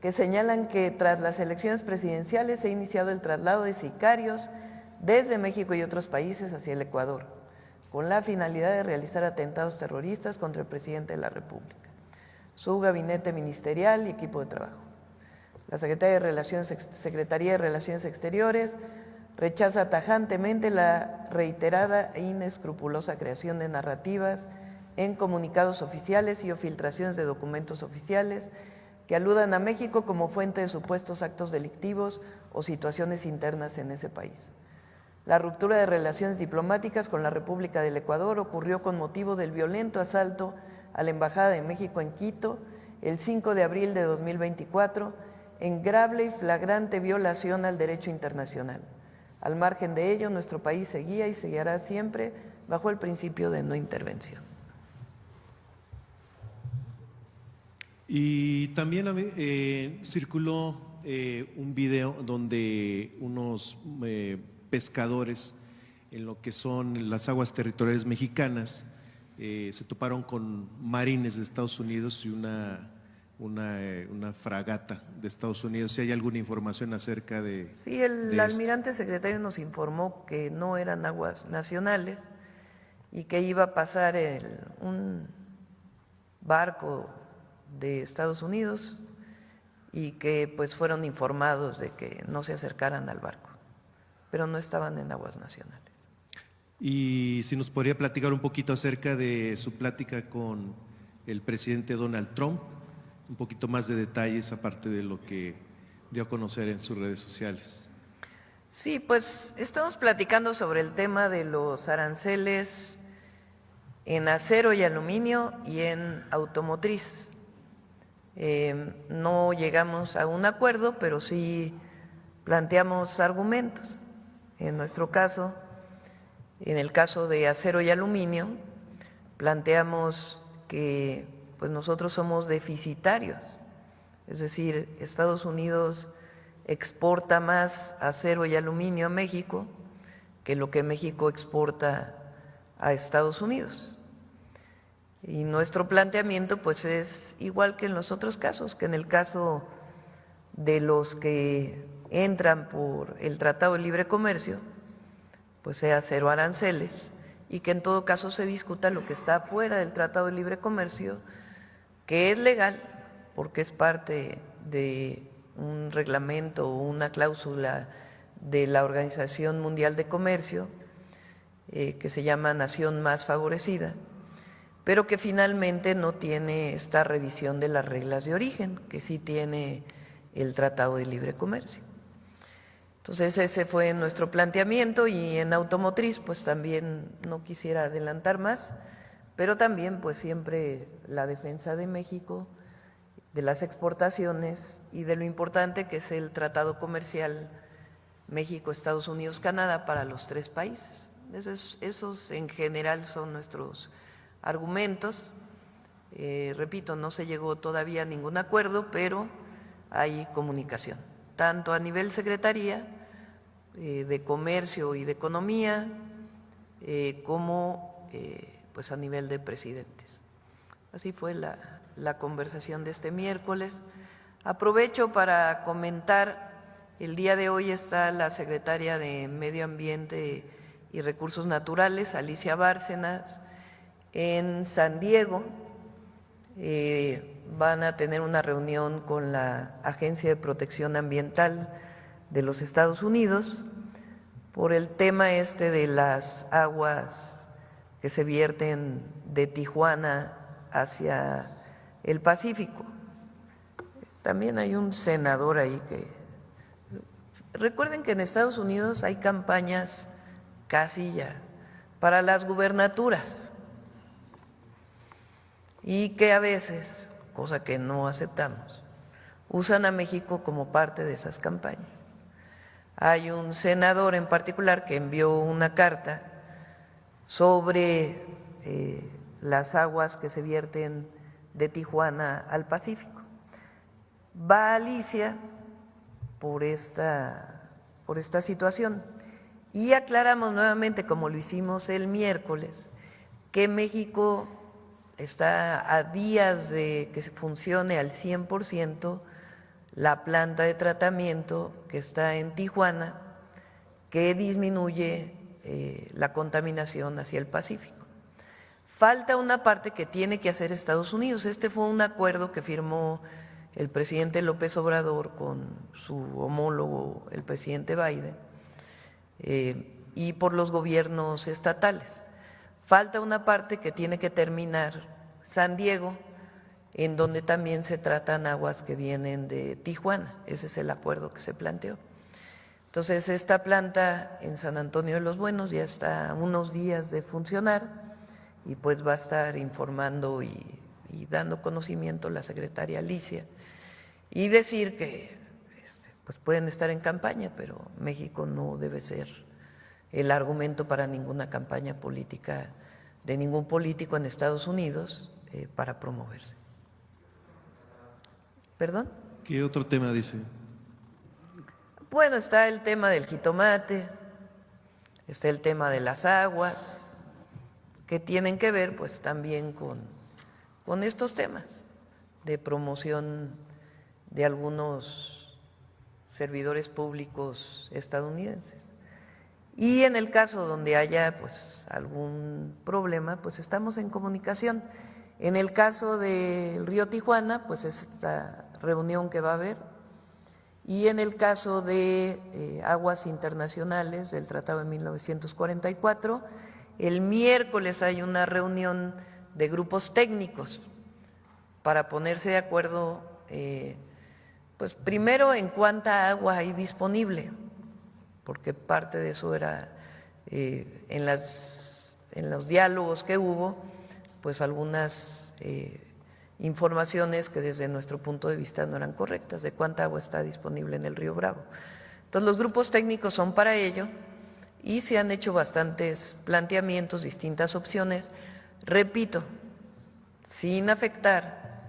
Que señalan que tras las elecciones presidenciales se ha iniciado el traslado de sicarios desde México y otros países hacia el Ecuador, con la finalidad de realizar atentados terroristas contra el presidente de la República, su gabinete ministerial y equipo de trabajo. La Secretaría de Relaciones Exteriores rechaza tajantemente la reiterada e inescrupulosa creación de narrativas en comunicados oficiales y o filtraciones de documentos oficiales que aludan a México como fuente de supuestos actos delictivos o situaciones internas en ese país. La ruptura de relaciones diplomáticas con la República del Ecuador ocurrió con motivo del violento asalto a la Embajada de México en Quito el 5 de abril de 2024, en grave y flagrante violación al derecho internacional. Al margen de ello, nuestro país seguía y seguirá siempre bajo el principio de no intervención. Y también circuló un video donde unos pescadores en lo que son las aguas territoriales mexicanas se toparon con marines de Estados Unidos y una fragata de Estados Unidos. ¿Si hay alguna información acerca de...? Sí, el almirante secretario nos informó que no eran aguas nacionales y que iba a pasar un barco de Estados Unidos y que pues fueron informados de que no se acercaran al barco, pero no estaban en aguas nacionales. Y si nos podría platicar un poquito acerca de su plática con el presidente Donald Trump, un poquito más de detalles aparte de lo que dio a conocer en sus redes sociales. Sí, pues estamos platicando sobre el tema de los aranceles en acero y aluminio y en automotriz. No llegamos a un acuerdo, pero sí planteamos argumentos. En nuestro caso, en el caso de acero y aluminio, planteamos que pues nosotros somos deficitarios, es decir, Estados Unidos exporta más acero y aluminio a México que lo que México exporta a Estados Unidos. Y nuestro planteamiento pues es igual que en los otros casos, que en el caso de los que entran por el Tratado de Libre Comercio, pues sea cero aranceles, y que en todo caso se discuta lo que está fuera del Tratado de Libre Comercio, que es legal porque es parte de un reglamento o una cláusula de la Organización Mundial de Comercio, que se llama Nación Más Favorecida, pero que finalmente no tiene esta revisión de las reglas de origen, que sí tiene el Tratado de Libre Comercio. Entonces ese fue nuestro planteamiento, y en automotriz pues también no quisiera adelantar más, pero también pues siempre la defensa de México, de las exportaciones y de lo importante que es el tratado comercial México, Estados Unidos, Canadá para los tres países. Esos en general son nuestros argumentos. Repito, no se llegó todavía a ningún acuerdo, pero hay comunicación, tanto a nivel Secretaría de Comercio y de Economía, como pues a nivel de presidentes. Así fue la conversación de este miércoles. Aprovecho para comentar, el día de hoy está la secretaria de Medio Ambiente y Recursos Naturales, Alicia Bárcenas, en San Diego. Van a tener una reunión con la Agencia de Protección Ambiental de los Estados Unidos por el tema este de las aguas que se vierten de Tijuana hacia el Pacífico. También hay un senador ahí que… Recuerden que en Estados Unidos hay campañas casi ya para las gubernaturas y que a veces, cosa que no aceptamos, usan a México como parte de esas campañas. Hay un senador en particular que envió una carta sobre las aguas que se vierten de Tijuana al Pacífico. Va Alicia por esta situación y aclaramos nuevamente, como lo hicimos el miércoles, que México está a días de que funcione al 100% la planta de tratamiento que está en Tijuana, que disminuye la contaminación hacia el Pacífico. Falta una parte que tiene que hacer Estados Unidos. Este fue un acuerdo que firmó el presidente López Obrador con su homólogo, el presidente Biden, y por los gobiernos estatales. Falta una parte que tiene que terminar San Diego, en donde también se tratan aguas que vienen de Tijuana. Ese es el acuerdo que se planteó. Entonces, esta planta en San Antonio de los Buenos ya está a unos días de funcionar y pues va a estar informando y dando conocimiento la secretaria Alicia y decir que pues pueden estar en campaña, pero México no debe ser el argumento para ninguna campaña política de ningún político en Estados Unidos para promoverse. ¿Perdón? ¿Qué otro tema dice? Bueno, está el tema del jitomate, está el tema de las aguas, que tienen que ver pues también con estos temas de promoción de algunos servidores públicos estadounidenses. Y en el caso donde haya pues algún problema, pues estamos en comunicación. En el caso del río Tijuana, pues esta reunión que va a haber, y en el caso de aguas internacionales del Tratado de 1944, el miércoles hay una reunión de grupos técnicos para ponerse de acuerdo, pues primero en cuánta agua hay disponible, porque parte de eso era en los diálogos que hubo, pues algunas informaciones que desde nuestro punto de vista no eran correctas, de cuánta agua está disponible en el río Bravo. Entonces los grupos técnicos son para ello y se han hecho bastantes planteamientos, distintas opciones, repito, sin afectar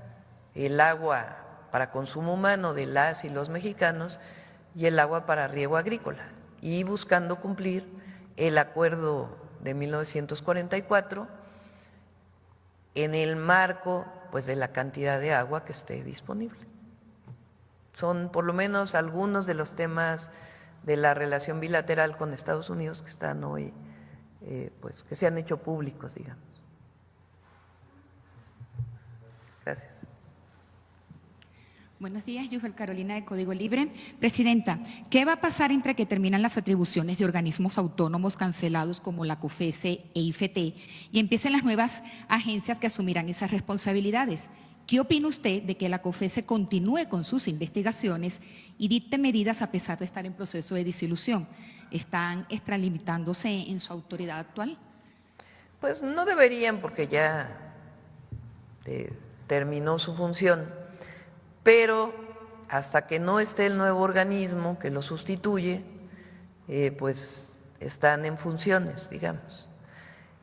el agua para consumo humano de las y los mexicanos y el agua para riego agrícola, y buscando cumplir el acuerdo de 1944 en el marco pues de la cantidad de agua que esté disponible. Son por lo menos algunos de los temas de la relación bilateral con Estados Unidos que están hoy, pues que se han hecho públicos, digamos. Gracias. Buenos días, Yufel Carolina de Código Libre. Presidenta, ¿qué va a pasar entre que terminan las atribuciones de organismos autónomos cancelados como la COFECE e IFT y empiecen las nuevas agencias que asumirán esas responsabilidades? ¿Qué opina usted de que la COFECE continúe con sus investigaciones y dicte medidas a pesar de estar en proceso de disolución? ¿Están extralimitándose en su autoridad actual? Pues no deberían, porque ya terminó su función. Pero hasta que no esté el nuevo organismo que lo sustituye, pues están en funciones, digamos.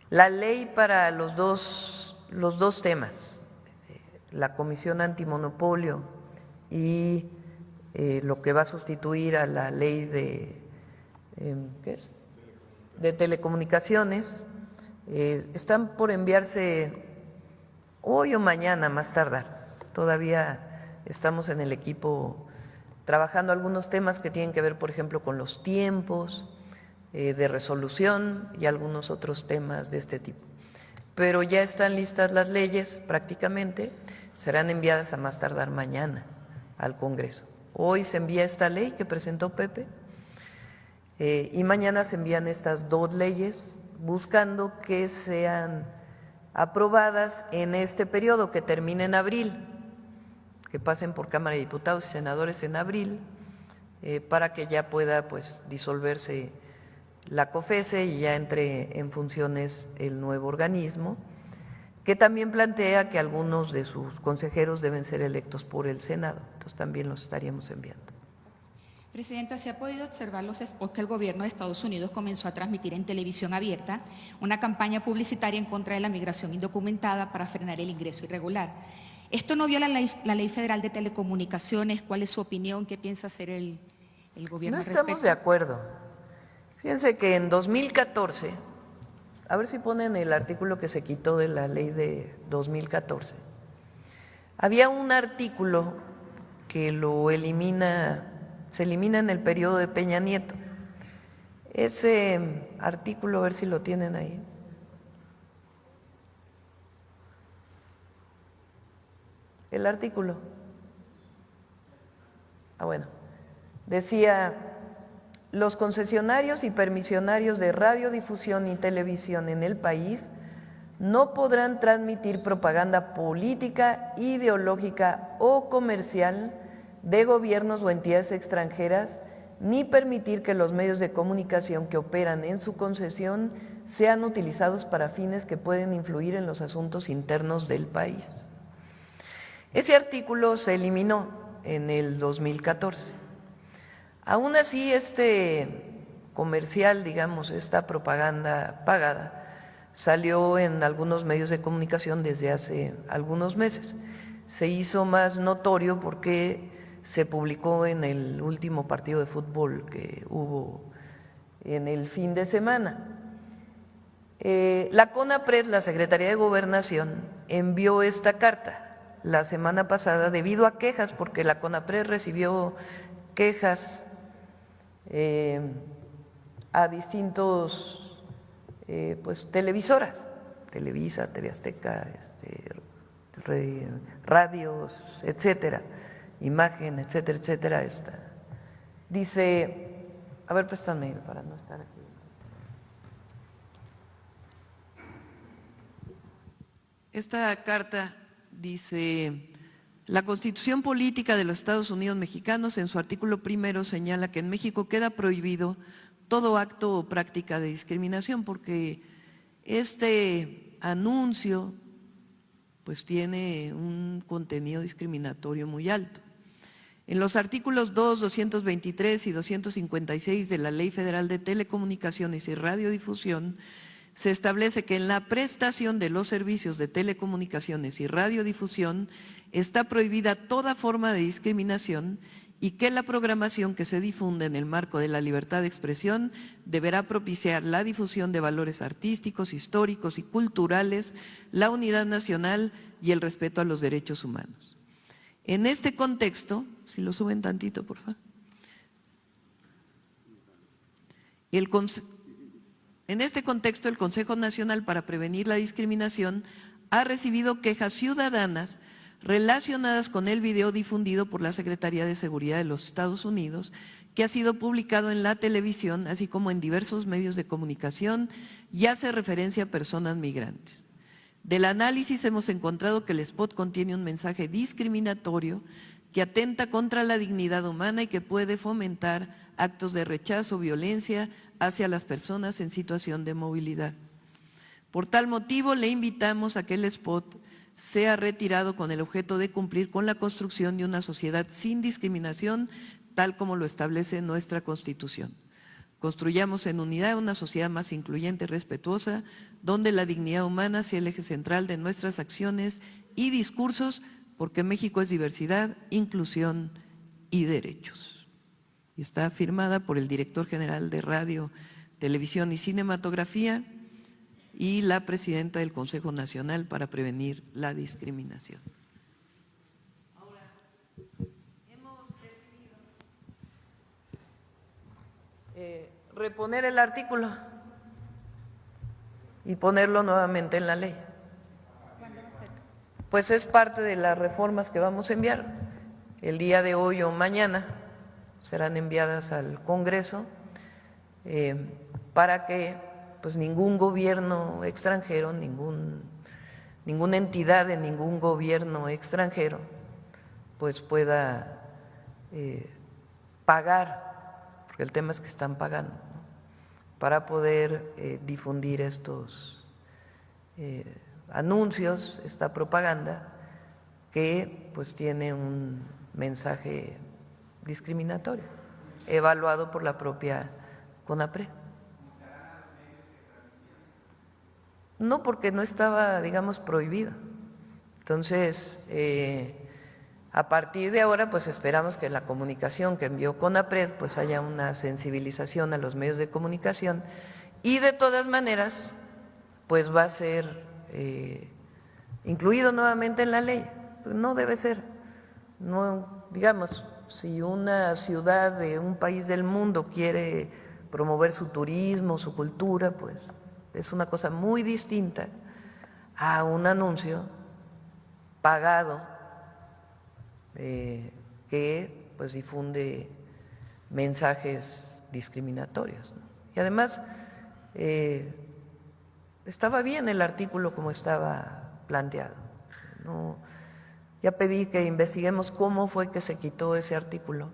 La ley para los dos temas, la Comisión Antimonopolio y lo que va a sustituir a la ley de telecomunicaciones, están por enviarse hoy o mañana más tardar. Todavía estamos en el equipo trabajando algunos temas que tienen que ver, por ejemplo, con los tiempos de resolución y algunos otros temas de este tipo. Pero ya están listas las leyes prácticamente, serán enviadas a más tardar mañana al Congreso. Hoy se envía esta ley que presentó Pepe y mañana se envían estas dos leyes buscando que sean aprobadas en este periodo que termina en abril, que pasen por Cámara de Diputados y Senadores en abril, para que ya pueda pues disolverse la COFESE y ya entre en funciones el nuevo organismo, que también plantea que algunos de sus consejeros deben ser electos por el Senado. Entonces también los estaríamos enviando. Presidenta, se ha podido observar los spots que el gobierno de Estados Unidos comenzó a transmitir en televisión abierta, una campaña publicitaria en contra de la migración indocumentada para frenar el ingreso irregular. ¿Esto no viola la ley federal de telecomunicaciones? ¿Cuál es su opinión? ¿Qué piensa hacer el gobierno? No estamos de acuerdo. Fíjense que en 2014, a ver si ponen el artículo que se quitó de la ley de 2014, había un artículo que se elimina en el periodo de Peña Nieto. Ese artículo, a ver si lo tienen ahí. El artículo. Bueno, decía: los concesionarios y permisionarios de radiodifusión y televisión en el país no podrán transmitir propaganda política, ideológica o comercial de gobiernos o entidades extranjeras, ni permitir que los medios de comunicación que operan en su concesión sean utilizados para fines que pueden influir en los asuntos internos del país. Ese artículo se eliminó en el 2014. Aún así, este comercial, digamos, esta propaganda pagada, salió en algunos medios de comunicación desde hace algunos meses. Se hizo más notorio porque se publicó en el último partido de fútbol que hubo en el fin de semana. La CONAPRED, la Secretaría de Gobernación, envió esta carta la semana pasada debido a quejas, porque la CONAPRED recibió quejas a distintos pues televisoras, Televisa, TV Azteca, radios, etcétera, Imagen, etcétera, etcétera. Dice, a ver, préstame para no estar aquí. Esta carta dice: la Constitución Política de los Estados Unidos Mexicanos en su artículo 1 señala que en México queda prohibido todo acto o práctica de discriminación, porque este anuncio pues tiene un contenido discriminatorio muy alto. En los artículos 2, 223 y 256 de la Ley Federal de Telecomunicaciones y Radiodifusión se establece que en la prestación de los servicios de telecomunicaciones y radiodifusión está prohibida toda forma de discriminación y que la programación que se difunde en el marco de la libertad de expresión deberá propiciar la difusión de valores artísticos, históricos y culturales, la unidad nacional y el respeto a los derechos humanos. En este contexto, si lo suben tantito, por favor. En este contexto, el Consejo Nacional para Prevenir la Discriminación ha recibido quejas ciudadanas relacionadas con el video difundido por la Secretaría de Seguridad de los Estados Unidos, que ha sido publicado en la televisión, así como en diversos medios de comunicación, y hace referencia a personas migrantes. Del análisis hemos encontrado que el spot contiene un mensaje discriminatorio que atenta contra la dignidad humana y que puede fomentar actos de rechazo o violencia hacia las personas en situación de movilidad. Por tal motivo, le invitamos a que el spot sea retirado con el objeto de cumplir con la construcción de una sociedad sin discriminación, tal como lo establece nuestra Constitución. Construyamos en unidad una sociedad más incluyente y respetuosa, donde la dignidad humana sea el eje central de nuestras acciones y discursos, porque México es diversidad, inclusión y derechos. Y está firmada por el director general de Radio, Televisión y Cinematografía y la presidenta del Consejo Nacional para Prevenir la Discriminación. Ahora, hemos decidido reponer el artículo y ponerlo nuevamente en la ley. Pues es parte de las reformas que vamos a enviar. el día de hoy o mañana serán enviadas al Congreso para que pues ningún gobierno extranjero, ninguna entidad de ningún gobierno extranjero pues pueda pagar, porque el tema es que están pagando, ¿no?, para poder difundir estos anuncios, esta propaganda que pues tiene un mensaje discriminatorio, evaluado por la propia CONAPRED. No, porque no estaba, digamos, prohibido. Entonces, a partir de ahora, pues esperamos que en la comunicación que envió CONAPRED, pues haya una sensibilización a los medios de comunicación y de todas maneras, pues va a ser incluido nuevamente en la ley. No debe ser. No, digamos, si una ciudad de un país del mundo quiere promover su turismo, su cultura, pues es una cosa muy distinta a un anuncio pagado que pues difunde mensajes discriminatorios, ¿no? Y además estaba bien el artículo como estaba planteado. No, ya pedí que investiguemos cómo fue que se quitó ese artículo,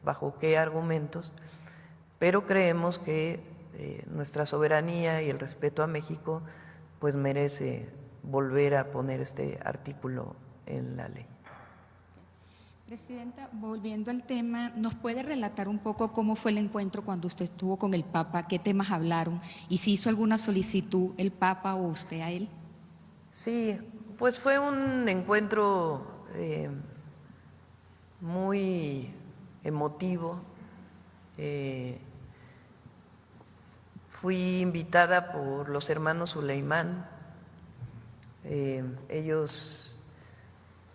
bajo qué argumentos, pero creemos que nuestra soberanía y el respeto a México pues merece volver a poner este artículo en la ley. Presidenta, volviendo al tema, ¿nos puede relatar un poco cómo fue el encuentro cuando usted estuvo con el Papa? ¿Qué temas hablaron? ¿Y si hizo alguna solicitud el Papa o usted a él? Sí, pues fue un encuentro muy emotivo. Fui invitada por los hermanos Suleimán. Ellos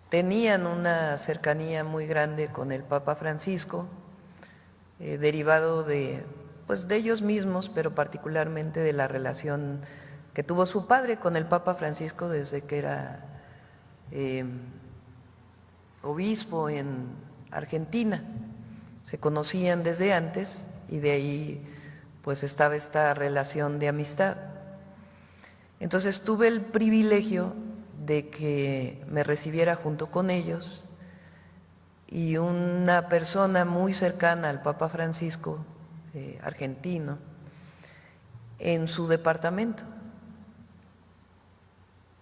tenían una cercanía muy grande con el Papa Francisco, derivado de ellos mismos, pero particularmente de la relación que tuvo su padre con el Papa Francisco desde que era obispo en Argentina. Se conocían desde antes y de ahí pues estaba esta relación de amistad. Entonces tuve el privilegio de que me recibiera junto con ellos y una persona muy cercana al Papa Francisco, argentino, en su departamento,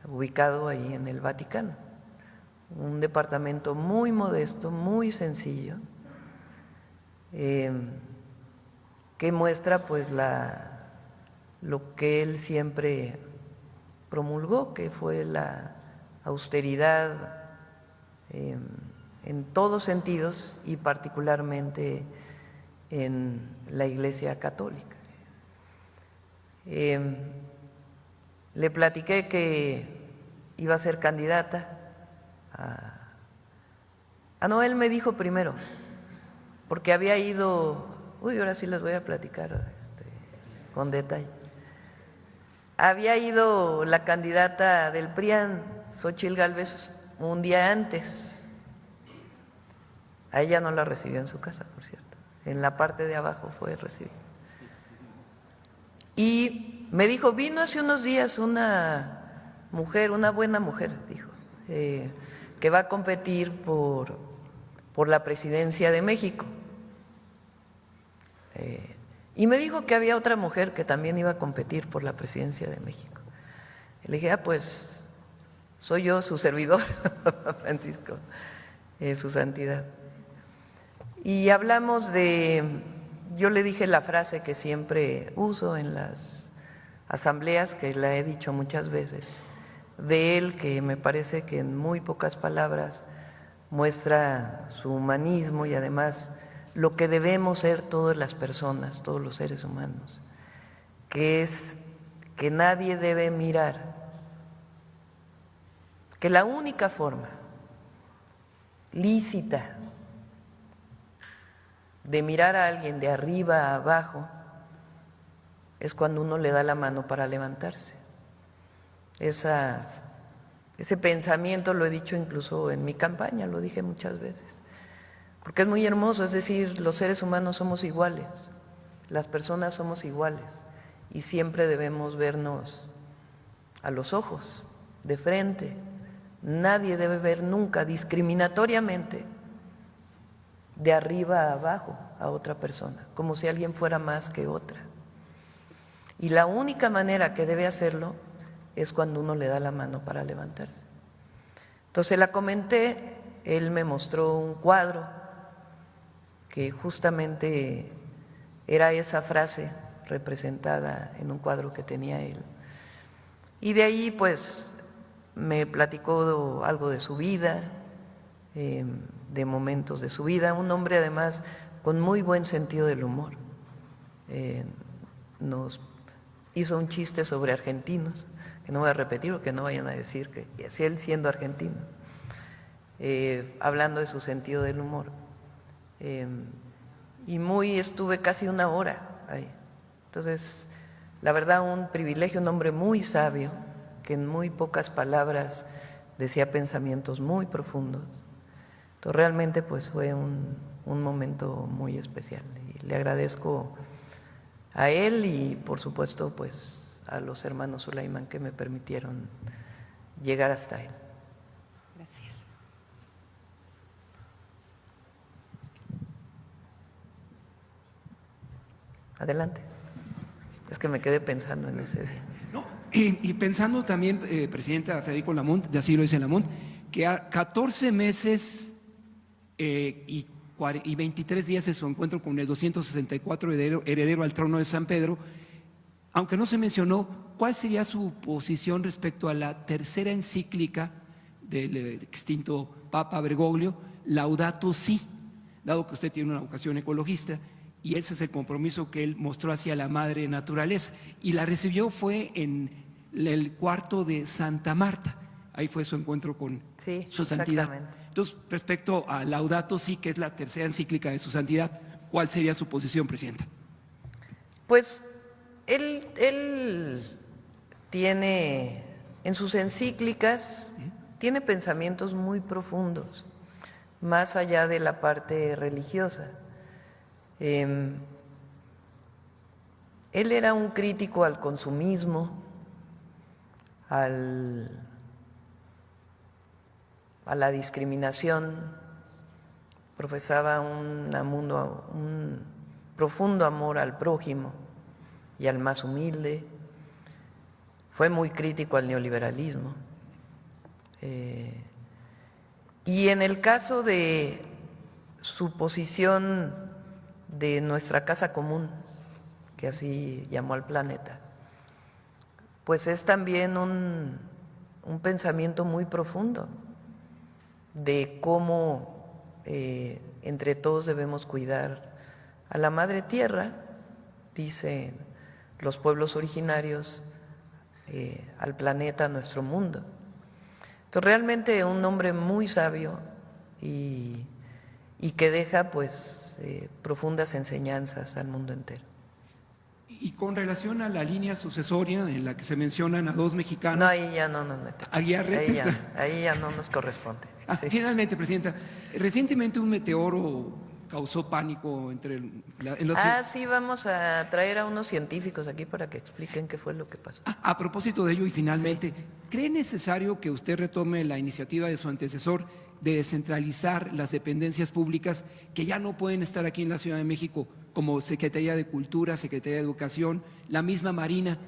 ubicado ahí en el Vaticano. Un departamento muy modesto, muy sencillo, que muestra pues lo que él siempre promulgó, que fue la austeridad en todos sentidos y particularmente en la Iglesia Católica. Le platiqué que iba a ser candidata no, él me dijo primero, porque había ido, ahora sí les voy a platicar con detalle. Había ido la candidata del PRIAN, Xóchitl Gálvez, un día antes. A ella no la recibió en su casa, por cierto. En la parte de abajo fue recibida. Y me dijo, vino hace unos días una mujer, una buena mujer, dijo, que va a competir por la presidencia de México. Y me dijo que había otra mujer que también iba a competir por la presidencia de México. Le dije, pues soy yo, su servidor, Francisco, su santidad. Y hablamos yo le dije la frase que siempre uso en las asambleas, que la he dicho muchas veces, de él, que me parece que en muy pocas palabras muestra su humanismo y además lo que debemos ser todas las personas, todos los seres humanos, que es que nadie debe mirar, que la única forma lícita de mirar a alguien de arriba a abajo es cuando uno le da la mano para levantarse. Esa ese pensamiento lo he dicho incluso en mi campaña, lo dije muchas veces, porque es muy hermoso, es decir, los seres humanos somos iguales, las personas somos iguales y siempre debemos vernos a los ojos, de frente. Nadie debe ver nunca discriminatoriamente de arriba a abajo a otra persona, como si alguien fuera más que otra. Y la única manera que debe hacerlo es cuando uno le da la mano para levantarse. Entonces la comenté, él me mostró un cuadro que justamente era esa frase representada en un cuadro que tenía él. Y de ahí pues me platicó algo de su vida, de momentos de su vida, un hombre además con muy buen sentido del humor. Nos hizo un chiste sobre argentinos, que no voy a repetir o que no vayan a decir que es él siendo argentino, hablando de su sentido del humor. Y estuve casi una hora ahí. Entonces, la verdad, un privilegio, un hombre muy sabio, que en muy pocas palabras decía pensamientos muy profundos. Entonces, realmente pues fue un momento muy especial. Y le agradezco a él y por supuesto pues a los hermanos Sulaimán que me permitieron llegar hasta él. Gracias. Adelante. Es que me quedé pensando en ese día. No, y pensando también, Presidenta Federico Lamont, de así lo dice Lamont, que a 14 meses y 23 días de su encuentro con el 264 heredero al trono de San Pedro, aunque no se mencionó, ¿cuál sería su posición respecto a la tercera encíclica del extinto Papa Bergoglio, Laudato Si, dado que usted tiene una vocación ecologista? Y ese es el compromiso que él mostró hacia la madre naturaleza. Y la recibió fue en el cuarto de Santa Marta. Ahí fue su encuentro con su santidad. Entonces, respecto a Laudato Si, que es la tercera encíclica de su santidad, ¿cuál sería su posición, Presidenta? Pues él tiene, en sus encíclicas, tiene pensamientos muy profundos, más allá de la parte religiosa. Él era un crítico al consumismo, a la discriminación, profesaba un profundo amor al prójimo y al más humilde, fue muy crítico al neoliberalismo. Y en el caso de su posición de nuestra casa común, que así llamó al planeta, pues es también un pensamiento muy profundo de cómo entre todos debemos cuidar a la madre tierra, dicen los pueblos originarios, al planeta, a nuestro mundo. Entonces realmente un hombre muy sabio y que deja pues profundas enseñanzas al mundo entero. Y con relación a la línea sucesoria en la que se mencionan a dos mexicanos… No, ahí ya no nos metemos. Ahí ya no nos corresponde. Sí. Finalmente, Presidenta, recientemente un meteoro causó pánico entre… sí, vamos a traer a unos científicos aquí para que expliquen qué fue lo que pasó. A propósito de ello y finalmente, ¿cree necesario que usted retome la iniciativa de su antecesor de descentralizar las dependencias públicas que ya no pueden estar aquí en la Ciudad de México, como Secretaría de Cultura, Secretaría de Educación, la misma Marina,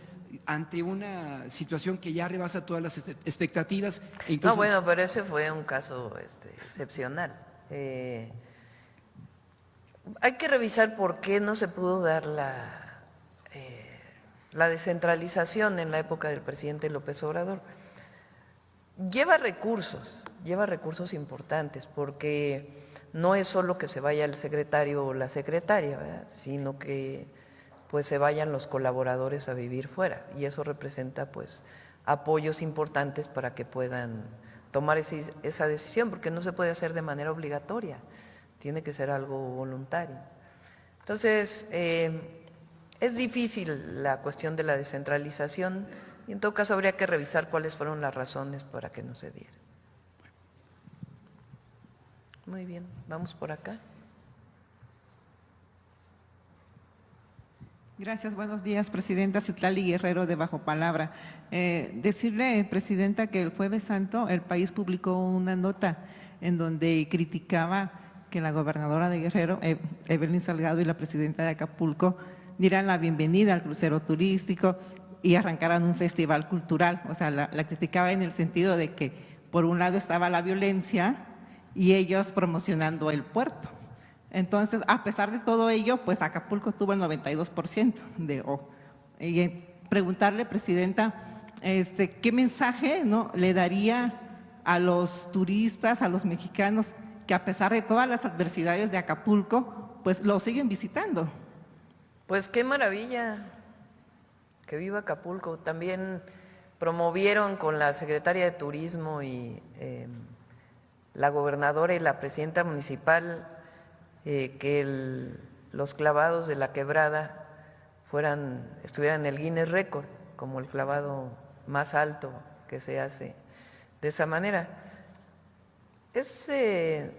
ante una situación que ya rebasa todas las expectativas? E incluso… No, bueno, pero ese fue un caso excepcional. Hay que revisar por qué no se pudo dar la descentralización en la época del presidente López Obrador. Lleva recursos importantes, porque no es solo que se vaya el secretario o la secretaria, ¿verdad?, sino que pues se vayan los colaboradores a vivir fuera, y eso representa pues apoyos importantes para que puedan tomar esa decisión, porque no se puede hacer de manera obligatoria, tiene que ser algo voluntario. Entonces, es difícil la cuestión de la descentralización, Y en todo caso habría que revisar cuáles fueron las razones para que no se diera. Muy bien, vamos por acá. Gracias, buenos días, Presidenta. Citlali Guerrero, de Bajo Palabra. Decirle, Presidenta, que el Jueves Santo el país publicó una nota en donde criticaba que la gobernadora de Guerrero, Evelyn Salgado, y la presidenta de Acapulco dieran la bienvenida al crucero turístico y arrancaran un festival cultural. O sea, la criticaba en el sentido de que por un lado estaba la violencia y ellos promocionando el puerto. Entonces, a pesar de todo ello, pues Acapulco tuvo el 92% de O. Y preguntarle, Presidenta, ¿qué mensaje, no, le daría a los turistas, a los mexicanos, que a pesar de todas las adversidades de Acapulco, pues lo siguen visitando? Pues qué maravilla, que viva Acapulco. También promovieron con la secretaria de Turismo y la gobernadora y la presidenta municipal que los clavados de la quebrada estuvieran en el Guinness Record como el clavado más alto que se hace de esa manera. Se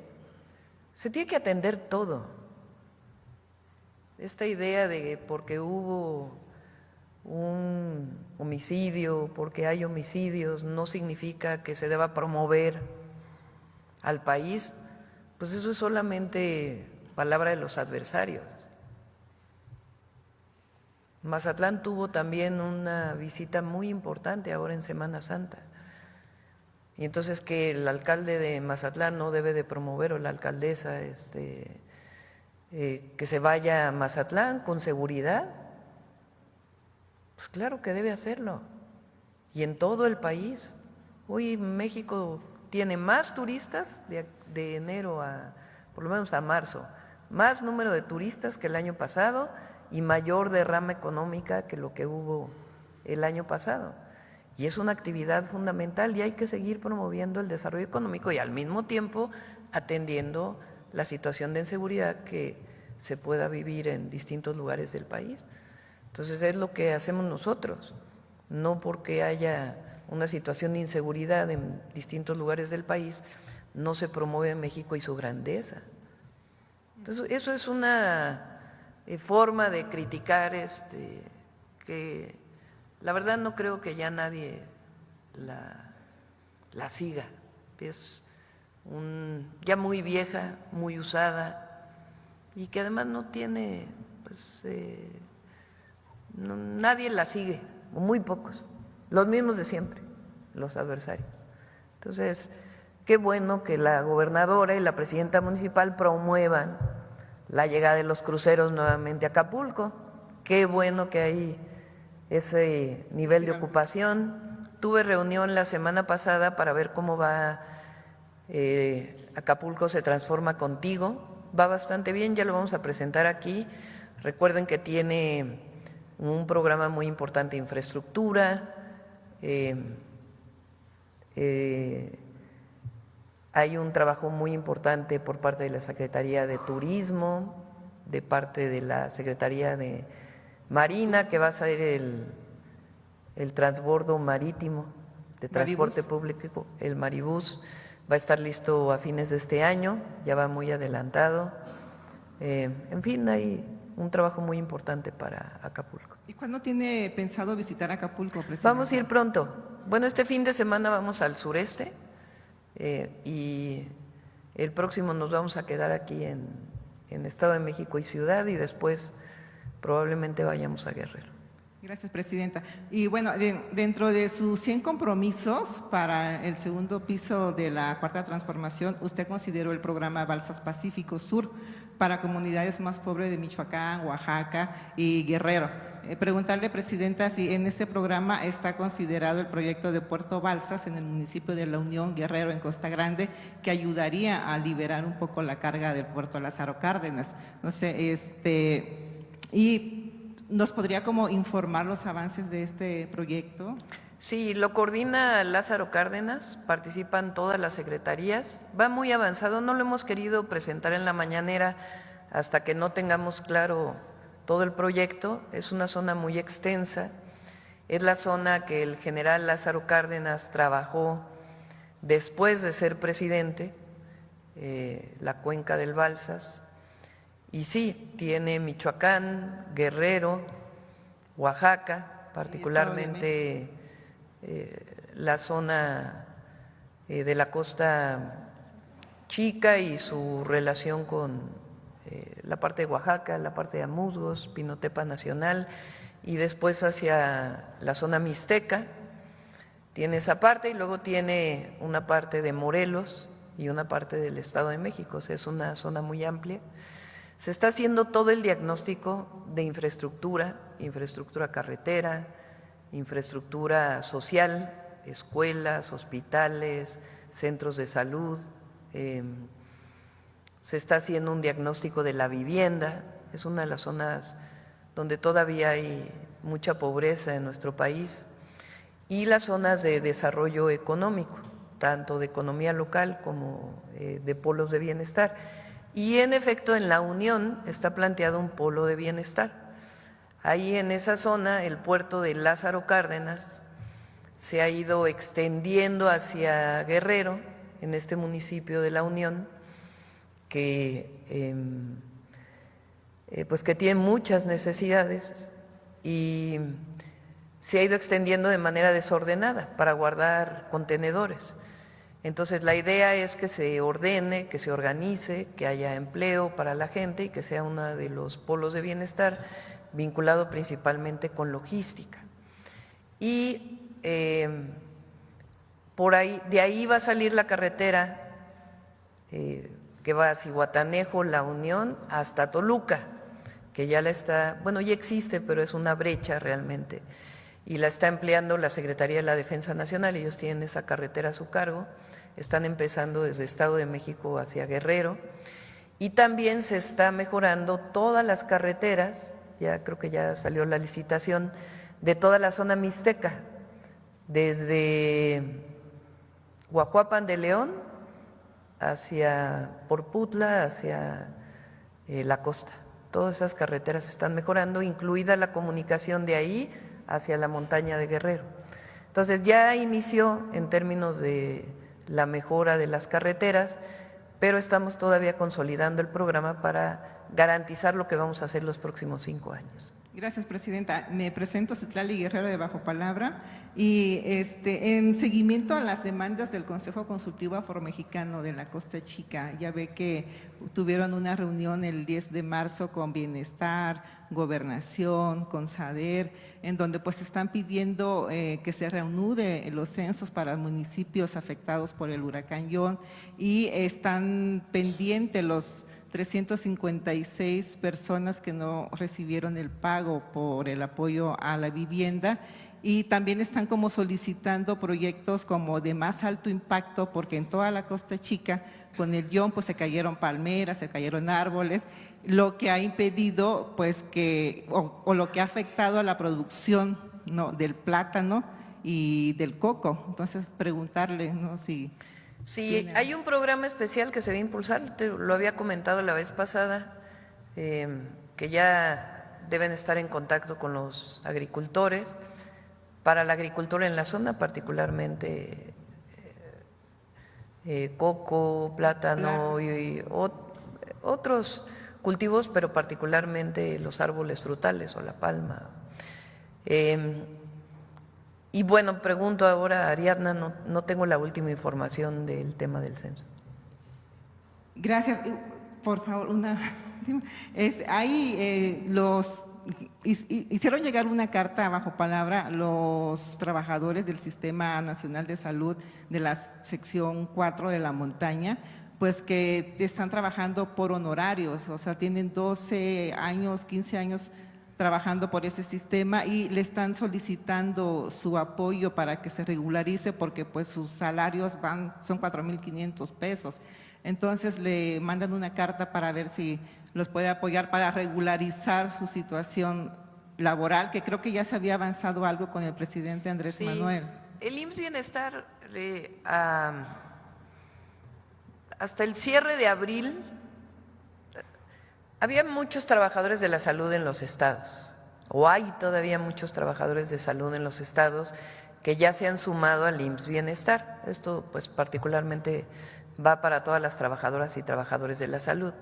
tiene que atender todo. Esta idea de porque hubo un homicidio, porque hay homicidios, no significa que se deba promover al país, pues eso es solamente palabra de los adversarios. Mazatlán tuvo también una visita muy importante ahora en Semana Santa. Y entonces que el alcalde de Mazatlán no debe de promover, o la alcaldesa, que se vaya a Mazatlán con seguridad, pues claro que debe hacerlo. Y en todo el país. Hoy México tiene más turistas de enero por lo menos a marzo, más número de turistas que el año pasado y mayor derrama económica que lo que hubo el año pasado. Y es una actividad fundamental y hay que seguir promoviendo el desarrollo económico y al mismo tiempo atendiendo la situación de inseguridad que se pueda vivir en distintos lugares del país. Entonces es lo que hacemos nosotros, no porque haya una situación de inseguridad en distintos lugares del país, no se promueve México y su grandeza. Entonces, eso es una forma de criticar que la verdad no creo que ya nadie la siga. Es ya muy vieja, muy usada y que además no tiene, pues, nadie la sigue, o muy pocos. Los mismos de siempre, los adversarios. Entonces, qué bueno que la gobernadora y la presidenta municipal promuevan la llegada de los cruceros nuevamente a Acapulco. Qué bueno que hay ese nivel de ocupación. Tuve reunión la semana pasada para ver cómo va Acapulco se transforma contigo. Va bastante bien, ya lo vamos a presentar aquí. Recuerden que tiene un programa muy importante de infraestructura. Hay un trabajo muy importante por parte de la Secretaría de Turismo, de parte de la Secretaría de Marina, que va a ser el transbordo marítimo de transporte público, el Maribús, va a estar listo a fines de este año, ya va muy adelantado. En fin, hay un trabajo muy importante para Acapulco. ¿Y cuándo tiene pensado visitar Acapulco, Presidenta? Vamos a ir pronto. Bueno, este fin de semana vamos al sureste y el próximo nos vamos a quedar aquí en Estado de México y Ciudad y después probablemente vayamos a Guerrero. Gracias, Presidenta. Y bueno, dentro de sus 100 compromisos para el segundo piso de la Cuarta Transformación, usted consideró el programa Balsas Pacífico Sur para comunidades más pobres de Michoacán, Oaxaca y Guerrero. Preguntarle, Presidenta, si en este programa está considerado el proyecto de Puerto Balsas en el municipio de La Unión, Guerrero, en Costa Grande, que ayudaría a liberar un poco la carga del puerto Lázaro Cárdenas. No sé, y ¿nos podría como informar los avances de este proyecto? Sí, lo coordina Lázaro Cárdenas, participan todas las secretarías, va muy avanzado, no lo hemos querido presentar en la mañanera hasta que no tengamos claro todo el proyecto, es una zona muy extensa, Es la zona que el general Lázaro Cárdenas trabajó después de ser presidente, la cuenca del Balsas. Y sí, tiene Michoacán, Guerrero, Oaxaca, particularmente la zona de la Costa Chica y su relación con la parte de Oaxaca, la parte de Amusgos, Pinotepa Nacional, y después hacia la zona mixteca. Tiene esa parte y luego tiene una parte de Morelos y una parte del Estado de México. O sea, es una zona muy amplia. Se está haciendo todo el diagnóstico de infraestructura, infraestructura carretera, infraestructura social, escuelas, hospitales, centros de salud. Se está haciendo un diagnóstico de la vivienda. Es una de las zonas donde todavía hay mucha pobreza en nuestro país. Y las zonas de desarrollo económico, tanto de economía local como de polos de bienestar. Y en efecto en la Unión está planteado un polo de bienestar. Ahí en esa zona el puerto de Lázaro Cárdenas se ha ido extendiendo hacia Guerrero, en este municipio de la Unión, que pues que tiene muchas necesidades y se ha ido extendiendo de manera desordenada para guardar contenedores. Entonces la idea es que se ordene, que se organice, que haya empleo para la gente y que sea uno de los polos de bienestar vinculado principalmente con logística. Y por ahí, de ahí va a salir la carretera que va a Zihuatanejo, La Unión, hasta Toluca, que ya la está, bueno, ya existe, pero es una brecha realmente, y la está empleando la Secretaría de la Defensa Nacional. Ellos tienen esa carretera a su cargo, están empezando desde Estado de México hacia Guerrero, y también se está mejorando todas las carreteras, ya creo que ya salió la licitación, de toda la zona mixteca, desde Huajuapan de León hacia Porputla, hacia la costa. Todas esas carreteras se están mejorando, incluida la comunicación de ahí hacia la montaña de Guerrero. Entonces ya inició en términos de la mejora de las carreteras, pero estamos todavía consolidando el programa para garantizar lo que vamos a hacer los próximos 5 años. Gracias, Presidenta. Me presento Citlali Guerrero de Bajo Palabra y en seguimiento a las demandas del Consejo Consultivo Afromexicano de la Costa Chica, ya ve que tuvieron una reunión el 10 de marzo con Bienestar, Gobernación, con SADER, en donde pues están pidiendo que se reanude los censos para municipios afectados por el huracán Ion y están pendientes los 356 personas que no recibieron el pago por el apoyo a la vivienda y también están como solicitando proyectos como de más alto impacto porque en toda la Costa Chica con el Ion pues se cayeron palmeras, se cayeron árboles, lo que ha impedido pues que o lo que ha afectado a la producción del plátano y del coco. Entonces preguntarle si… Sí, hay un programa especial que se va a impulsar, te lo había comentado la vez pasada, que ya deben estar en contacto con los agricultores, para la agricultura en la zona, particularmente coco, plátano y otros cultivos, pero particularmente los árboles frutales o la palma. Y bueno, pregunto ahora a Ariadna, no tengo la última información del tema del censo. Gracias. Por favor, hicieron llegar una carta bajo palabra los trabajadores del Sistema Nacional de Salud de la sección 4 de la montaña, pues que están trabajando por honorarios, o sea, tienen 12 años, 15 años trabajando por ese sistema y le están solicitando su apoyo para que se regularice porque pues sus salarios son 4,500 pesos. Entonces le mandan una carta para ver si los puede apoyar para regularizar su situación laboral, que creo que ya se había avanzado algo con el presidente Andrés Manuel. El IMSS Bienestar hasta el cierre de abril había muchos trabajadores de la salud en los estados, o hay todavía muchos trabajadores de salud en los estados que ya se han sumado al IMSS Bienestar. Esto pues particularmente va para todas las trabajadoras y trabajadores de la salud.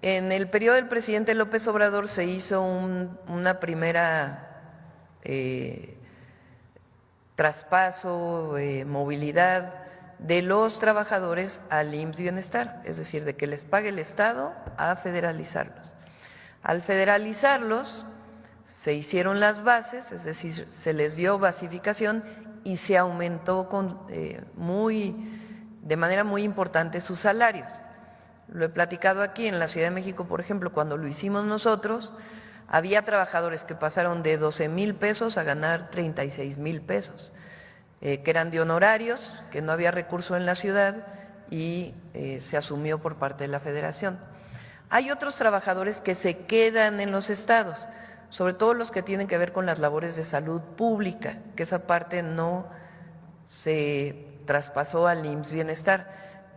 En el periodo del presidente López Obrador se hizo una primera traspaso, movilidad de los trabajadores al IMSS Bienestar, es decir, de que les pague el Estado a federalizarlos. Al federalizarlos, se hicieron las bases, es decir, se les dio basificación y se aumentó de manera muy importante sus salarios. Lo he platicado aquí en la Ciudad de México, por ejemplo, cuando lo hicimos nosotros, había trabajadores que pasaron de 12,000 pesos a ganar 36,000 pesos, que eran de honorarios, que no había recurso en la ciudad y se asumió por parte de la Federación. Hay otros trabajadores que se quedan en los estados, sobre todo los que tienen que ver con las labores de salud pública, que esa parte no se traspasó al IMSS Bienestar,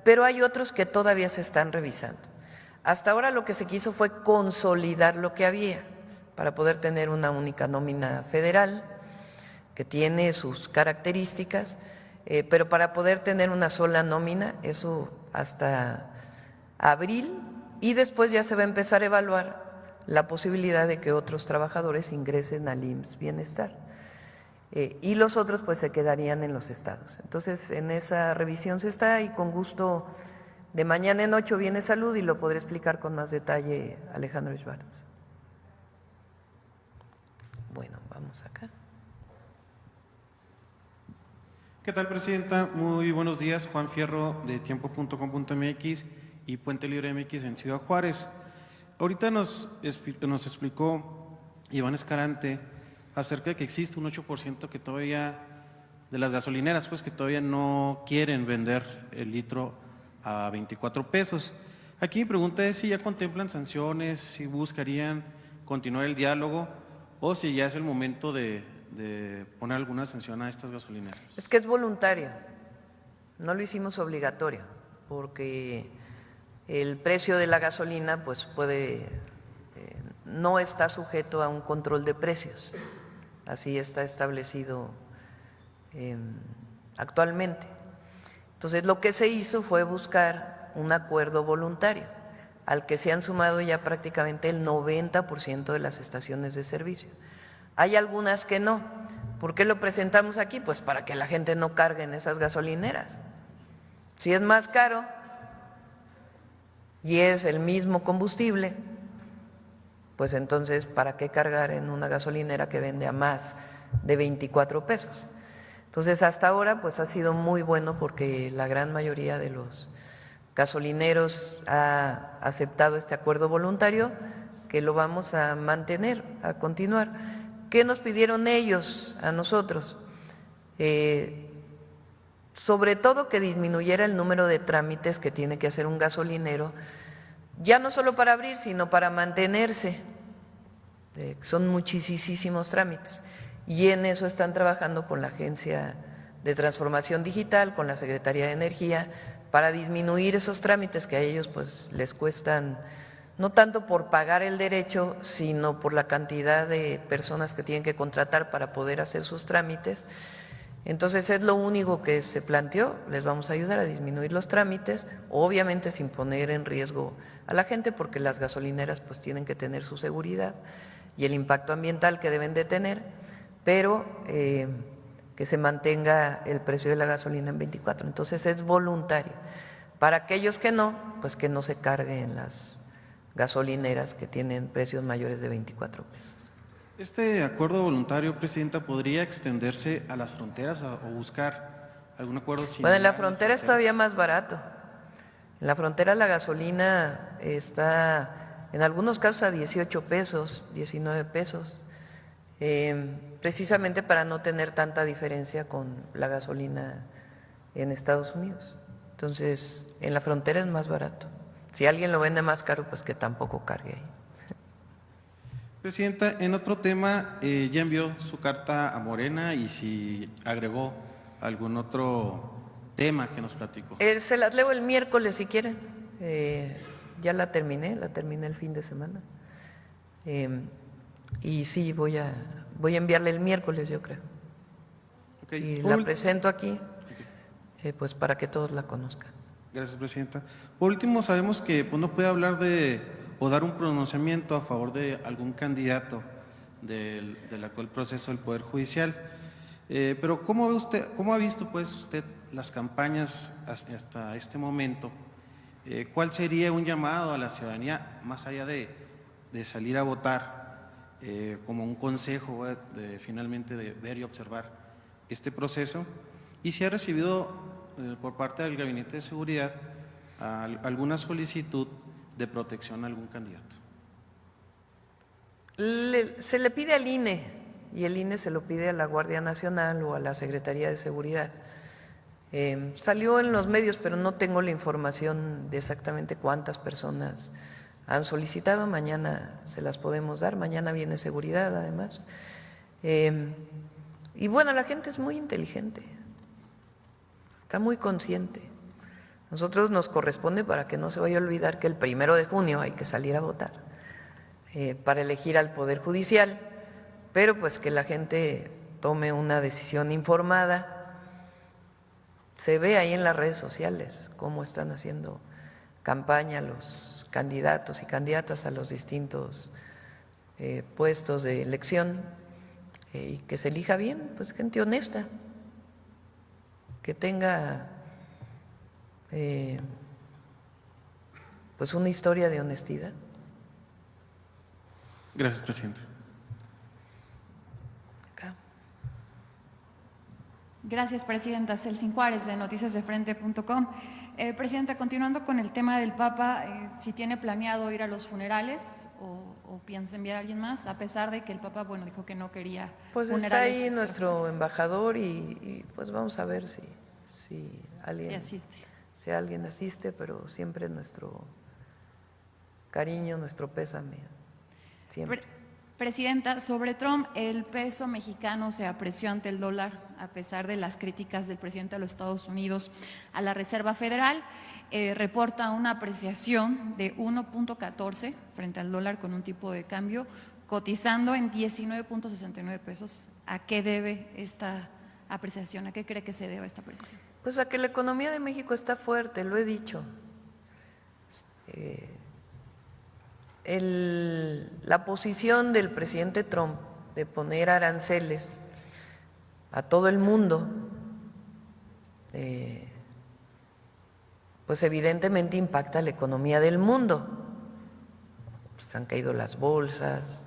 pero hay otros que todavía se están revisando. Hasta ahora lo que se quiso fue consolidar lo que había para poder tener una única nómina federal que tiene sus características, pero para poder tener una sola nómina, eso hasta abril, y después ya se va a empezar a evaluar la posibilidad de que otros trabajadores ingresen al IMSS Bienestar. Y los otros pues se quedarían en los estados. Entonces en esa revisión se está y con gusto de mañana en 8 viene Salud y lo podré explicar con más detalle Alejandro Schwartz. Bueno, vamos acá. ¿Qué tal, Presidenta? Muy buenos días, Juan Fierro de tiempo.com.mx y Puente Libre MX en Ciudad Juárez. Ahorita nos explicó Iván Escalante acerca de que existe un 8% que todavía, de las gasolineras, pues que todavía no quieren vender el litro a 24 pesos. Aquí mi pregunta es si ya contemplan sanciones, si buscarían continuar el diálogo o si ya es el momento de poner alguna sanción a estas gasolineras. Es que es voluntario, no lo hicimos obligatorio, porque el precio de la gasolina pues no está sujeto a un control de precios, así está establecido actualmente. Entonces lo que se hizo fue buscar un acuerdo voluntario, al que se han sumado ya prácticamente el 90% de las estaciones de servicio. Hay algunas que no. ¿Por qué lo presentamos aquí? Pues para que la gente no cargue en esas gasolineras. Si es más caro y es el mismo combustible, pues entonces ¿para qué cargar en una gasolinera que vende a más de 24 pesos? Entonces hasta ahora pues ha sido muy bueno porque la gran mayoría de los gasolineros ha aceptado este acuerdo voluntario que lo vamos a mantener, a continuar. ¿Qué nos pidieron ellos a nosotros? Sobre todo que disminuyera el número de trámites que tiene que hacer un gasolinero, ya no solo para abrir, sino para mantenerse. Son muchísimos trámites. Y en eso están trabajando con la Agencia de Transformación Digital, con la Secretaría de Energía, para disminuir esos trámites que a ellos pues les cuestan, no tanto por pagar el derecho, sino por la cantidad de personas que tienen que contratar para poder hacer sus trámites. Entonces es lo único que se planteó, les vamos a ayudar a disminuir los trámites, obviamente sin poner en riesgo a la gente, porque las gasolineras pues tienen que tener su seguridad y el impacto ambiental que deben de tener, pero que se mantenga el precio de la gasolina en 24. Entonces es voluntario. Para aquellos que no, pues que no se cargue en las gasolineras que tienen precios mayores de 24 pesos. ¿Este acuerdo voluntario, Presidenta, podría extenderse a las fronteras o buscar algún acuerdo similar? Bueno, en la frontera es todavía más barato. En la frontera la gasolina está en algunos casos a 18 pesos, 19 pesos, precisamente para no tener tanta diferencia con la gasolina en Estados Unidos. Entonces, en la frontera es más barato. Si alguien lo vende más caro, pues que tampoco cargue ahí. Presidenta, en otro tema, ya envió su carta a Morena y si agregó algún otro tema que nos platicó. Se las leo el miércoles si quieren. Ya la terminé el fin de semana. Y sí, voy a enviarle el miércoles, yo creo. Y la presento aquí, pues para que todos la conozcan. Gracias, Presidenta. Por último, sabemos que no puede hablar o dar un pronunciamiento a favor de algún candidato del actual proceso del Poder Judicial. Pero ¿cómo ha visto pues usted las campañas hasta este momento? ¿Cuál sería un llamado a la ciudadanía, más allá de salir a votar, como un consejo finalmente de ver y observar este proceso? Y si ha recibido por parte del Gabinete de Seguridad alguna solicitud de protección a algún candidato. Se le pide al INE y el INE se lo pide a la Guardia Nacional o a la Secretaría de Seguridad. Salió en los medios, pero no tengo la información de exactamente cuántas personas han solicitado. Mañana se las podemos dar, mañana viene seguridad además. Y bueno, la gente es muy inteligente, está muy consciente. Nosotros nos corresponde, para que no se vaya a olvidar, que el 1 de junio hay que salir a votar para elegir al Poder Judicial, pero pues que la gente tome una decisión informada. Se ve ahí en las redes sociales cómo están haciendo campaña los candidatos y candidatas a los distintos puestos de elección, y que se elija bien, pues gente honesta, que tenga pues una historia de honestidad. Gracias, Presidente. Gracias, Presidenta. Celsin Juárez, de noticiasdefrente.com. Presidenta, continuando con el tema del Papa, si tiene planeado ir a los funerales o piensa enviar a alguien más, a pesar de que el Papa, bueno, dijo que no quería pues funerales. Está ahí nuestro embajador y pues vamos a ver si alguien asiste. Si alguien asiste, pero siempre nuestro cariño, nuestro pésame, siempre. Presidenta, sobre Trump, el peso mexicano se apreció ante el dólar a pesar de las críticas del presidente de los Estados Unidos a la Reserva Federal. Reporta una apreciación de 1.14 frente al dólar con un tipo de cambio, cotizando en 19.69 pesos. ¿A qué debe esta apreciación? ¿A qué cree que se debe esta apreciación? Pues a que la economía de México está fuerte, lo he dicho. La posición del presidente Trump de poner aranceles a todo el mundo, pues evidentemente impacta a la economía del mundo. Pues han caído las bolsas,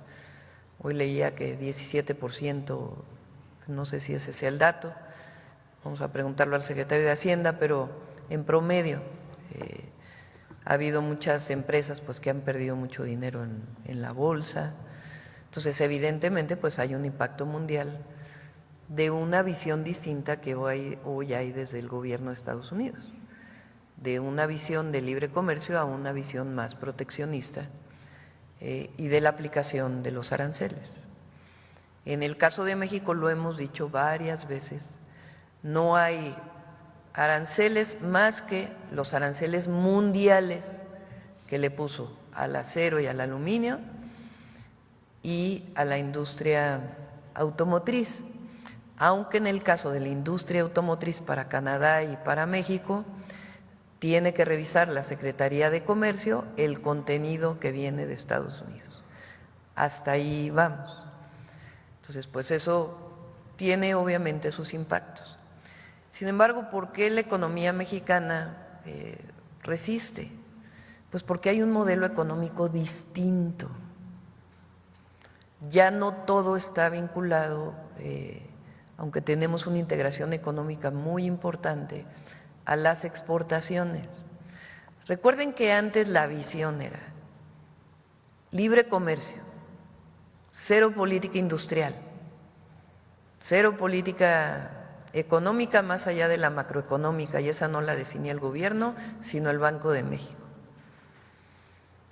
hoy leía que 17%, no sé si ese sea el dato, vamos a preguntarlo al secretario de Hacienda, pero en promedio ha habido muchas empresas pues que han perdido mucho dinero en la bolsa. Entonces, evidentemente, pues hay un impacto mundial de una visión distinta que hoy hay desde el gobierno de Estados Unidos, de una visión de libre comercio a una visión más proteccionista y de la aplicación de los aranceles. En el caso de México, lo hemos dicho varias veces, no hay aranceles más que los aranceles mundiales que le puso al acero y al aluminio y a la industria automotriz, aunque en el caso de la industria automotriz para Canadá y para México tiene que revisar la Secretaría de Comercio el contenido que viene de Estados Unidos. Hasta ahí vamos. Entonces, pues eso tiene obviamente sus impactos. Sin embargo, ¿por qué la economía mexicana resiste? Pues porque hay un modelo económico distinto. Ya no todo está vinculado, aunque tenemos una integración económica muy importante, a las exportaciones. Recuerden que antes la visión era libre comercio, cero política industrial, cero política económica más allá de la macroeconómica, y esa no la definía el gobierno, sino el Banco de México.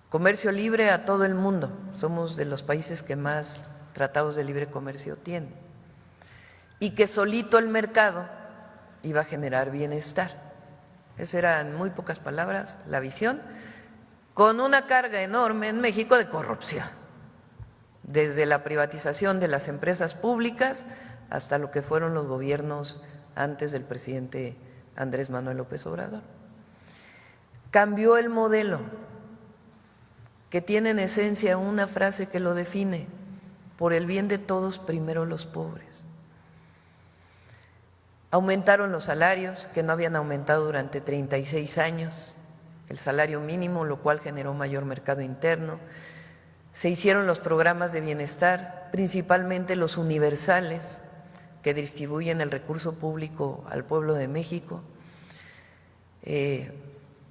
Comercio libre a todo el mundo, somos de los países que más tratados de libre comercio tienen, y que solito el mercado iba a generar bienestar. Esa era, en muy pocas palabras, la visión, con una carga enorme en México de corrupción, desde la privatización de las empresas públicas hasta lo que fueron los gobiernos antes del presidente Andrés Manuel López Obrador. Cambió el modelo, que tiene en esencia una frase que lo define: por el bien de todos, primero los pobres. Aumentaron los salarios, que no habían aumentado durante 36 años, el salario mínimo, lo cual generó mayor mercado interno. Se hicieron los programas de bienestar, principalmente los universales, que distribuyen el recurso público al pueblo de México.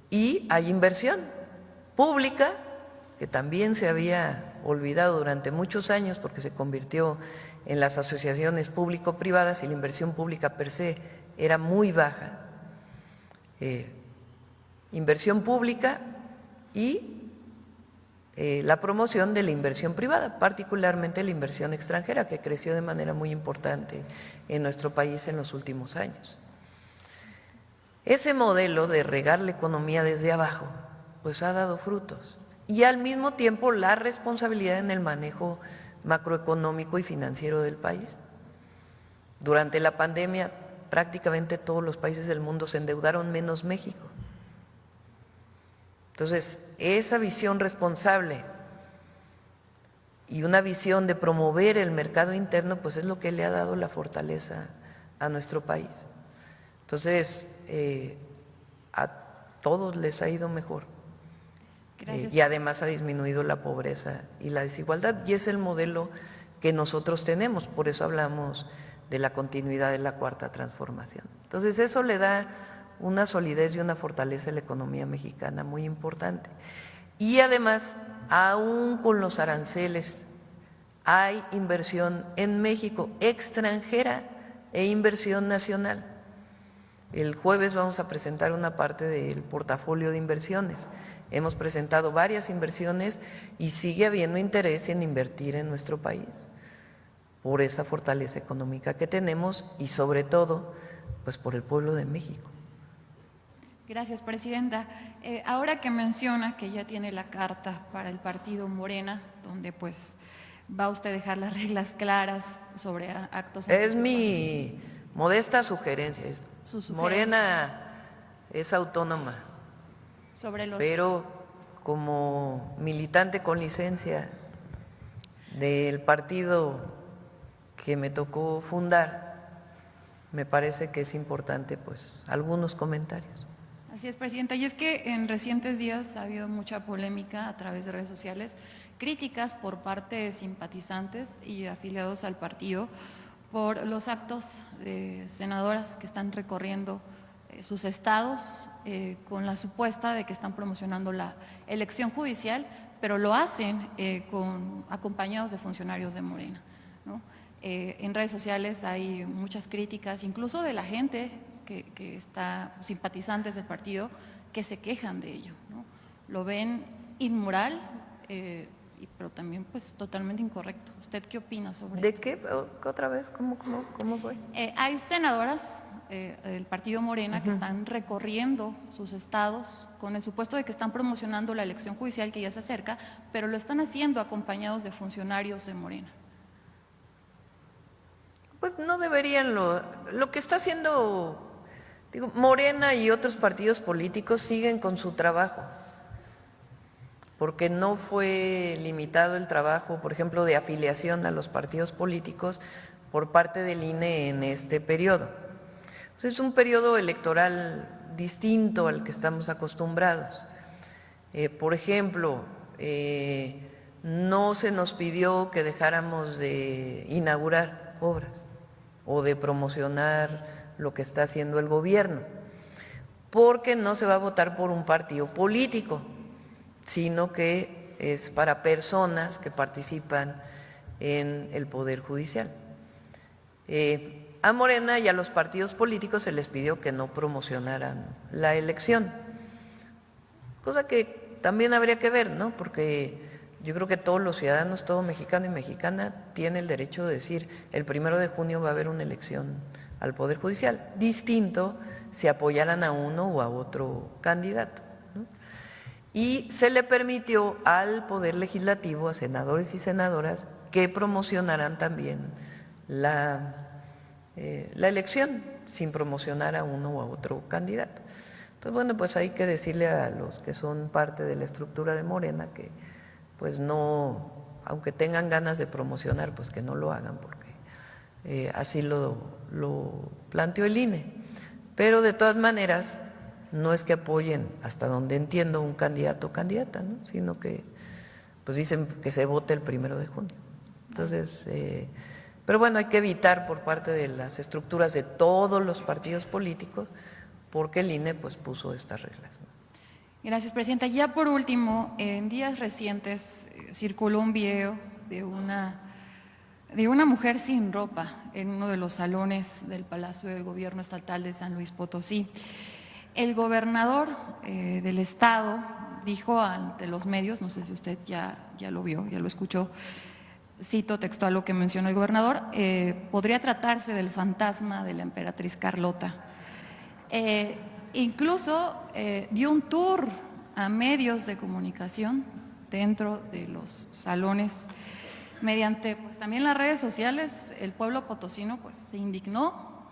Y hay inversión pública, que también se había olvidado durante muchos años porque se convirtió en las asociaciones público-privadas y la inversión pública per se era muy baja. Inversión pública y la promoción de la inversión privada, particularmente la inversión extranjera, que creció de manera muy importante en nuestro país en los últimos años. Ese modelo de regar la economía desde abajo, pues ha dado frutos. Y al mismo tiempo la responsabilidad en el manejo macroeconómico y financiero del país. Durante la pandemia, prácticamente todos los países del mundo se endeudaron, menos México. Entonces, esa visión responsable y una visión de promover el mercado interno, pues es lo que le ha dado la fortaleza a nuestro país. Entonces, a todos les ha ido mejor. Y además ha disminuido la pobreza y la desigualdad, y es el modelo que nosotros tenemos, por eso hablamos de la continuidad de la Cuarta Transformación. Entonces, eso le da una solidez y una fortaleza a la economía mexicana muy importante. Y además, aún con los aranceles, hay inversión en México extranjera e inversión nacional. El jueves vamos a presentar una parte del portafolio de inversiones. Hemos presentado varias inversiones y sigue habiendo interés en invertir en nuestro país por esa fortaleza económica que tenemos y sobre todo, pues por el pueblo de México. Gracias, Presidenta. Ahora que menciona que ya tiene la carta para el partido Morena, donde pues va usted a dejar las reglas claras sobre actos… Es mi modesta sugerencia. Morena es autónoma, pero como militante con licencia del partido que me tocó fundar, me parece que es importante pues algunos comentarios. Así es, Presidenta, y es que en recientes días ha habido mucha polémica a través de redes sociales, críticas por parte de simpatizantes y afiliados al partido por los actos de senadoras que están recorriendo sus estados con la supuesta de que están promocionando la elección judicial, pero lo hacen acompañados de funcionarios de Morena, ¿no? En redes sociales hay muchas críticas, incluso de la gente que está simpatizantes del partido, que se quejan de ello, ¿no? Lo ven inmoral, pero también pues totalmente incorrecto. ¿Usted qué opina sobre ¿De esto? qué? ¿Otra vez? ¿Cómo fue? Hay senadoras del partido Morena que están recorriendo sus estados con el supuesto de que están promocionando la elección judicial que ya se acerca, pero lo están haciendo acompañados de funcionarios de Morena. Pues no deberían, lo que está haciendo… Digo, Morena y otros partidos políticos siguen con su trabajo, porque no fue limitado el trabajo, por ejemplo, de afiliación a los partidos políticos por parte del INE en este periodo. Entonces, es un periodo electoral distinto al que estamos acostumbrados. Por ejemplo, no se nos pidió que dejáramos de inaugurar obras o de promocionar lo que está haciendo el gobierno, porque no se va a votar por un partido político, sino que es para personas que participan en el Poder Judicial. A Morena y a los partidos políticos se les pidió que no promocionaran la elección, cosa que también habría que ver, ¿no? Porque yo creo que todos los ciudadanos, todo mexicano y mexicana tiene el derecho de decir el 1 de junio va a haber una elección al Poder Judicial, distinto si apoyaran a uno o a otro candidato, ¿no? Y se le permitió al Poder Legislativo, a senadores y senadoras, que promocionarán también la elección, sin promocionar a uno u a otro candidato. Entonces, bueno, pues hay que decirle a los que son parte de la estructura de Morena que pues no, aunque tengan ganas de promocionar, pues que no lo hagan, porque así lo planteó el INE. Pero de todas maneras, no es que apoyen, hasta donde entiendo, un candidato o candidata, ¿no? Sino que pues dicen que se vote el 1 de junio. Entonces, pero bueno, hay que evitar por parte de las estructuras de todos los partidos políticos, porque el INE pues puso estas reglas, ¿no? Gracias, Presidenta. Ya por último, en días recientes circuló un video de una mujer sin ropa en uno de los salones del Palacio del Gobierno Estatal de San Luis Potosí. El gobernador del estado dijo ante los medios, no sé si usted ya lo vio, ya lo escuchó, cito textual lo que mencionó el gobernador, podría tratarse del fantasma de la emperatriz Carlota. Incluso dio un tour a medios de comunicación dentro de los salones. Mediante pues también las redes sociales, el pueblo potosino pues se indignó.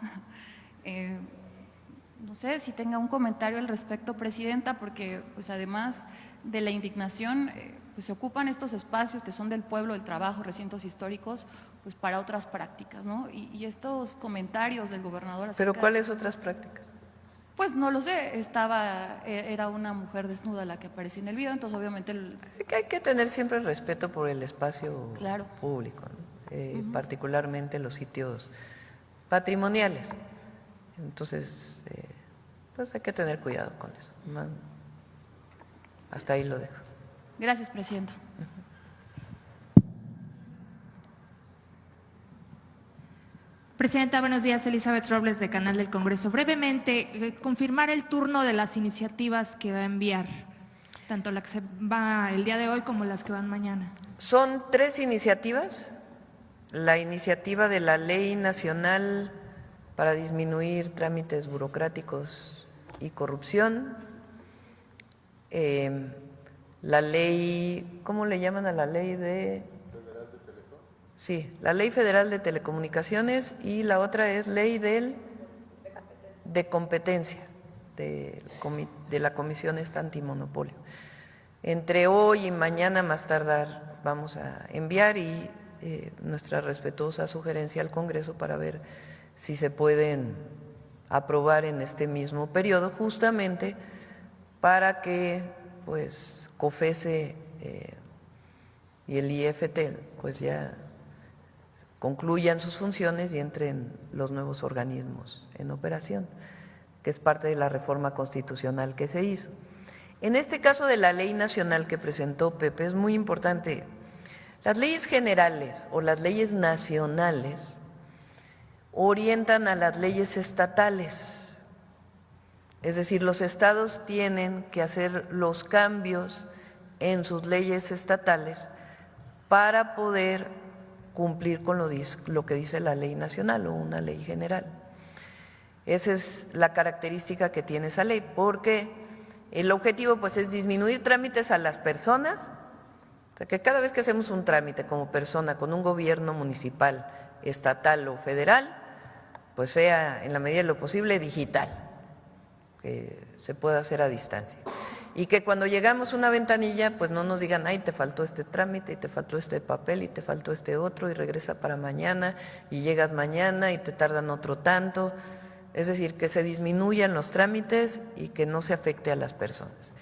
No sé si tenga un comentario al respecto, Presidenta, porque pues además de la indignación, pues se ocupan estos espacios que son del pueblo, del trabajo, recintos históricos, pues para otras prácticas, ¿no? Y estos comentarios del gobernador… ¿Pero cuáles otras prácticas? Pues no lo sé, era una mujer desnuda la que aparecía en el video, entonces obviamente… Hay que tener siempre respeto por el espacio público, ¿no? Particularmente los sitios patrimoniales. Entonces, pues hay que tener cuidado con eso. Hasta ahí lo dejo. Gracias, Presidenta. Presidenta, buenos días. Elizabeth Robles, de Canal del Congreso. Brevemente, confirmar el turno de las iniciativas que va a enviar, tanto la que se va el día de hoy como las que van mañana. Son 3 iniciativas. La iniciativa de la Ley Nacional para disminuir trámites burocráticos y corrupción, la ley, ¿cómo le llaman a la ley de? ¿Federal de Telecom? Sí, la Ley Federal de Telecomunicaciones, y la otra es ley de competencia de la Comisión Antimonopolio. Entre hoy y mañana más tardar vamos a enviar y nuestra respetuosa sugerencia al Congreso para ver si se pueden aprobar en este mismo periodo, justamente para que pues COFECE y el IFT pues ya concluyan sus funciones y entren los nuevos organismos en operación, que es parte de la reforma constitucional que se hizo. En este caso de la ley nacional que presentó Pepe es muy importante. Las leyes generales o las leyes nacionales orientan a las leyes estatales, es decir, los estados tienen que hacer los cambios en sus leyes estatales para poder cumplir con lo que dice la ley nacional o una ley general. Esa es la característica que tiene esa ley, porque el objetivo pues es disminuir trámites a las personas, o sea que cada vez que hacemos un trámite como persona con un gobierno municipal, estatal o federal, pues sea en la medida de lo posible digital, que se pueda hacer a distancia. Y que cuando llegamos a una ventanilla, pues no nos digan, ay, te faltó este trámite, y te faltó este papel, y te faltó este otro, y regresa para mañana, y llegas mañana, y te tardan otro tanto. Es decir, que se disminuyan los trámites y que no se afecte a las personas.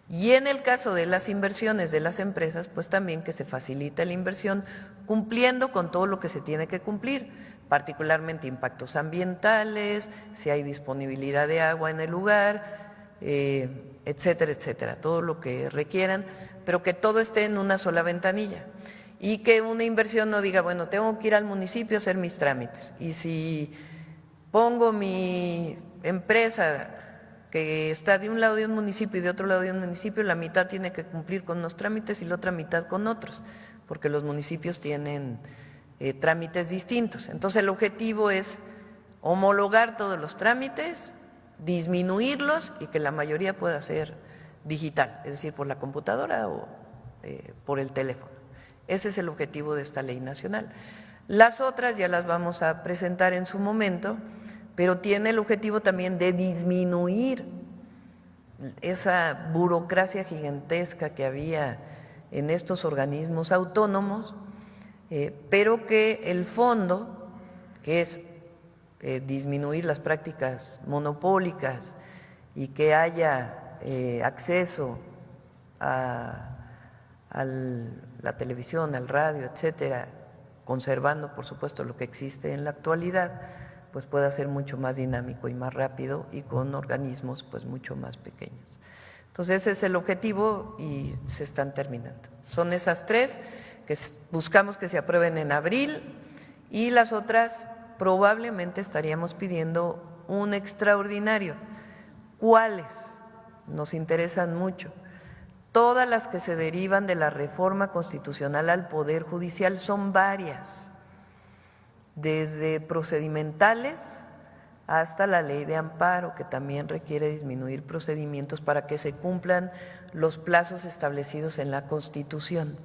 Y en el caso de las inversiones de las empresas, pues también que se facilite la inversión cumpliendo con todo lo que se tiene que cumplir, particularmente impactos ambientales, si hay disponibilidad de agua en el lugar, etcétera, etcétera, todo lo que requieran, pero que todo esté en una sola ventanilla y que una inversión no diga, bueno, tengo que ir al municipio a hacer mis trámites y si pongo mi empresa que está de un lado de un municipio y de otro lado de un municipio, la mitad tiene que cumplir con unos trámites y la otra mitad con otros, porque los municipios tienen trámites distintos. Entonces el objetivo es homologar todos los trámites, disminuirlos y que la mayoría pueda ser digital, es decir, por la computadora o por el teléfono. Ese es el objetivo de esta ley nacional. Las otras ya las vamos a presentar en su momento, pero tiene el objetivo también de disminuir esa burocracia gigantesca que había en estos organismos autónomos, pero que el fondo, que es disminuir las prácticas monopólicas y que haya acceso a la televisión, al radio, etcétera, conservando por supuesto lo que existe en la actualidad, pues pueda ser mucho más dinámico y más rápido y con organismos pues mucho más pequeños. Entonces ese es el objetivo y se están terminando. Son esas tres que buscamos que se aprueben en abril y las otras probablemente estaríamos pidiendo un extraordinario. ¿Cuáles? Nos interesan mucho. Todas las que se derivan de la reforma constitucional al Poder Judicial, son varias, desde procedimentales hasta la ley de amparo, que también requiere disminuir procedimientos para que se cumplan los plazos establecidos en la Constitución.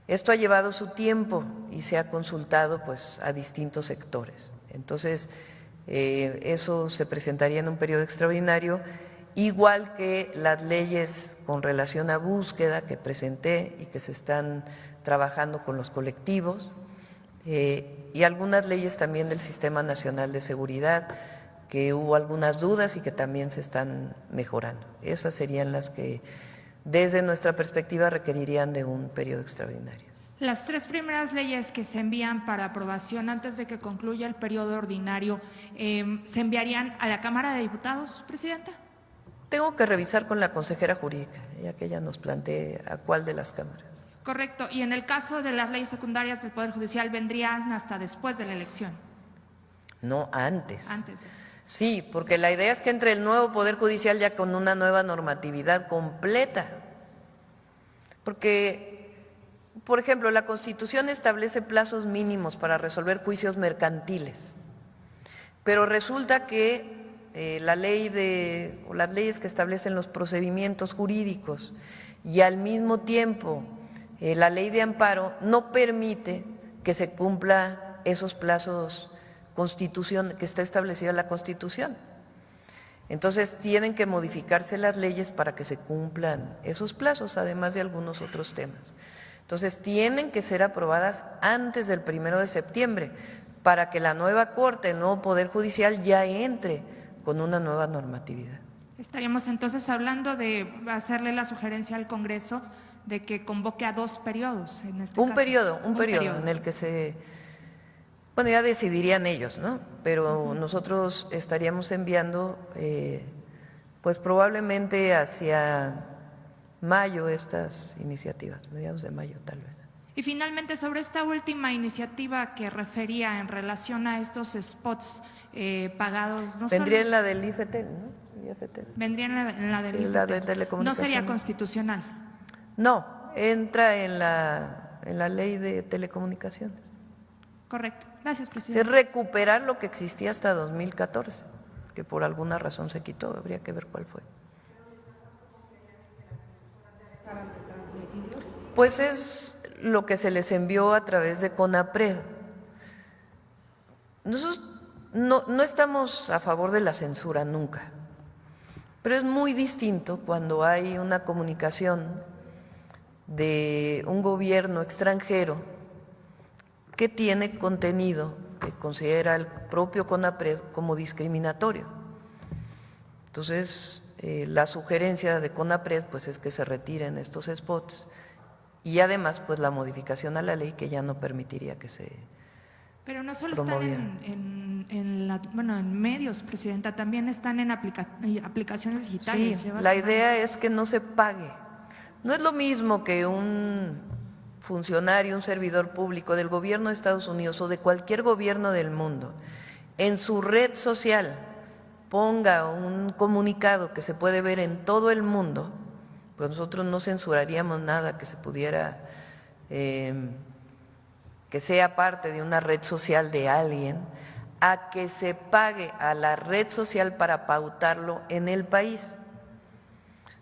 Esto ha llevado su tiempo y se ha consultado pues a distintos sectores. Entonces, eso se presentaría en un periodo extraordinario, igual que las leyes con relación a búsqueda que presenté y que se están trabajando con los colectivos, y algunas leyes también del Sistema Nacional de Seguridad, que hubo algunas dudas y que también se están mejorando. Esas serían las que desde nuestra perspectiva requerirían de un periodo extraordinario. Las tres primeras leyes que se envían para aprobación antes de que concluya el periodo ordinario, ¿se enviarían a la Cámara de Diputados, Presidenta? Tengo que revisar con la consejera jurídica, ya que ella nos plantee a cuál de las cámaras. Correcto. Y en el caso de las leyes secundarias del Poder Judicial, ¿vendrían hasta después de la elección? No, antes. Antes. Sí, porque la idea es que entre el nuevo Poder Judicial ya con una nueva normatividad completa. Porque, por ejemplo, la Constitución establece plazos mínimos para resolver juicios mercantiles, pero resulta que la ley o las leyes que establecen los procedimientos jurídicos y al mismo tiempo la ley de amparo no permite que se cumpla esos plazos que está establecido en la Constitución. Entonces tienen que modificarse las leyes para que se cumplan esos plazos, además de algunos otros temas. Entonces tienen que ser aprobadas antes del 1 de septiembre para que la nueva Corte, el nuevo Poder Judicial ya entre con una nueva normatividad. Estaríamos entonces hablando de hacerle la sugerencia al Congreso de que convoque a 2 periodos en este un caso. periodo en el que bueno, ya decidirían ellos, ¿no? Pero nosotros estaríamos enviando, pues probablemente hacia mayo estas iniciativas, mediados de mayo tal vez. Y finalmente, sobre esta última iniciativa que refería en relación a estos spots pagados, ¿no? Vendría en la del IFETEL, ¿no? Vendría en la del IFETEL. La de telecomunicaciones. ¿No sería constitucional? No, entra en la ley de telecomunicaciones. Correcto. Gracias, presidente. Es recuperar lo que existía hasta 2014, que por alguna razón se quitó, habría que ver cuál fue. Pues es lo que se les envió a través de CONAPRED. Nosotros no estamos a favor de la censura nunca, pero es muy distinto cuando hay una comunicación de un gobierno extranjero que tiene contenido que considera el propio CONAPRED como discriminatorio. Entonces, la sugerencia de CONAPRED pues es que se retiren estos spots y además pues la modificación a la ley que ya no permitiría que se Pero no solo promovieran. están en medios, Presidenta, también están en aplicaciones digitales. Sí, la idea es que no se pague. No es lo mismo que un funcionario, un servidor público del gobierno de Estados Unidos o de cualquier gobierno del mundo en su red social ponga un comunicado que se puede ver en todo el mundo, pues nosotros no censuraríamos nada que se pudiera, que sea parte de una red social de alguien, a que se pague a la red social para pautarlo en el país.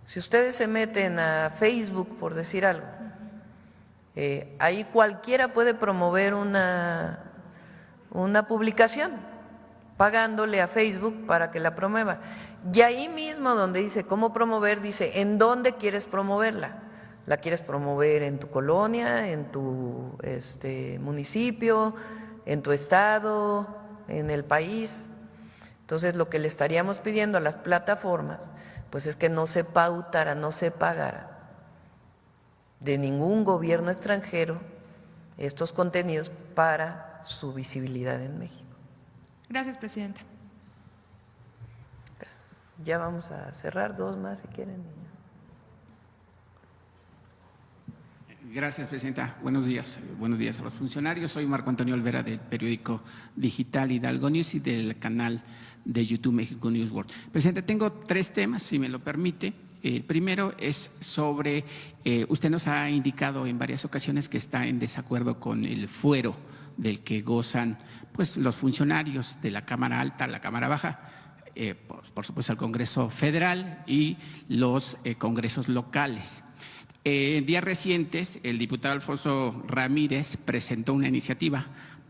Si ustedes se meten a Facebook, por decir algo, Ahí cualquiera puede promover una publicación pagándole a Facebook para que la promueva. Y ahí mismo donde dice cómo promover, dice en dónde quieres promoverla. ¿La quieres promover en tu colonia, en tu municipio, en tu estado, en el país? Entonces lo que le estaríamos pidiendo a las plataformas pues es que no se pautara, no se pagara de ningún gobierno extranjero estos contenidos para su visibilidad en México. Gracias, presidenta. Ya vamos a cerrar, dos más si quieren. Gracias, presidenta. Buenos días a los funcionarios. Soy Marco Antonio Olvera del periódico digital Hidalgo News y del canal de YouTube México News World. Presidenta, tengo 3 temas, si me lo permite. El primero es sobre, usted nos ha indicado en varias ocasiones que está en desacuerdo con el fuero del que gozan pues, los funcionarios de la Cámara Alta, la Cámara Baja, por supuesto el Congreso Federal y los congresos locales. En días recientes, el diputado Alfonso Ramírez presentó una iniciativa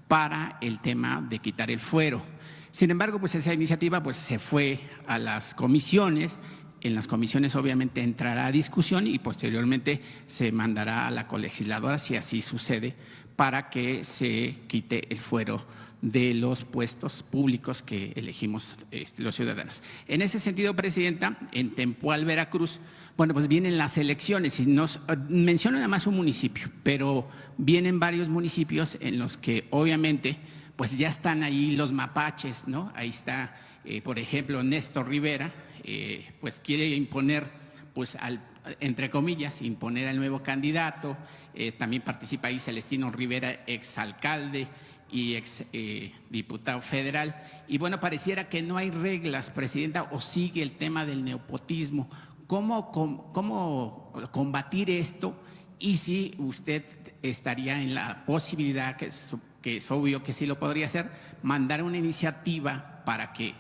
para el tema de quitar el fuero. Sin embargo, pues esa iniciativa pues, se fue a las comisiones. En las comisiones obviamente entrará a discusión y posteriormente se mandará a la colegisladora, si así sucede, para que se quite el fuero de los puestos públicos que elegimos los ciudadanos. En ese sentido, presidenta, en Tempoal, Veracruz, bueno, pues vienen las elecciones y nos menciono nada más un municipio, pero vienen varios municipios en los que obviamente pues ya están ahí los mapaches, ¿no? Ahí está, por ejemplo, Néstor Rivera, pues quiere imponer, pues entre comillas, imponer al nuevo candidato. También participa ahí Celestino Rivera, exalcalde y ex diputado federal. Y bueno, pareciera que no hay reglas, presidenta, o sigue el tema del nepotismo. ¿Cómo combatir esto? Y si usted estaría en la posibilidad, que es obvio que sí lo podría hacer, mandar una iniciativa para que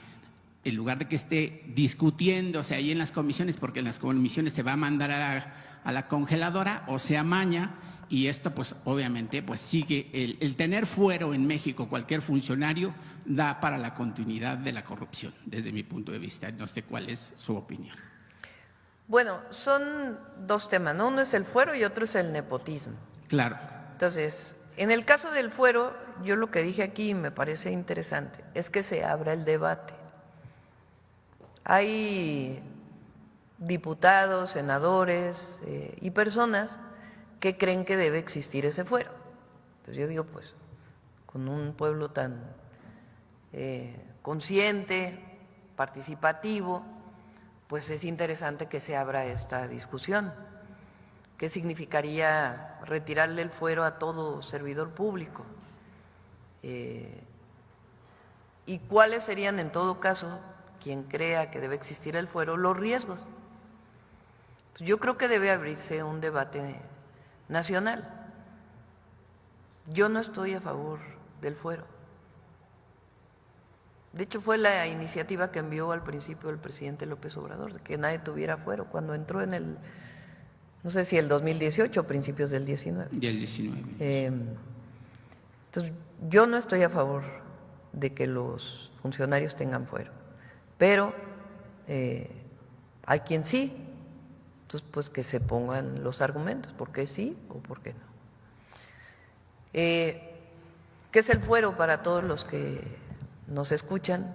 en lugar de que esté discutiéndose ahí en las comisiones, porque en las comisiones se va a mandar a la congeladora o se amaña, y esto pues obviamente pues sigue, el tener fuero en México cualquier funcionario da para la continuidad de la corrupción, desde mi punto de vista. No sé cuál es su opinión. Bueno, son 2 temas, ¿no? Uno es el fuero y otro es el nepotismo. Claro. Entonces, en el caso del fuero, yo lo que dije aquí me parece interesante, es que se abra el debate. Hay diputados, senadores y personas que creen que debe existir ese fuero. Entonces yo digo, pues, con un pueblo tan consciente, participativo, pues es interesante que se abra esta discusión. ¿Qué significaría retirarle el fuero a todo servidor público? ¿Y cuáles serían en todo caso, quien crea que debe existir el fuero, los riesgos? Yo creo que debe abrirse un debate nacional. Yo no estoy a favor del fuero. De hecho, fue la iniciativa que envió al principio el presidente López Obrador, de que nadie tuviera fuero, cuando entró en el, no sé si el 2018 o principios del 19. Del 19. Entonces, yo no estoy a favor de que los funcionarios tengan fuero, pero hay quien sí. Entonces, pues que se pongan los argumentos, ¿por qué sí o por qué no? ¿Qué es el fuero para todos los que nos escuchan?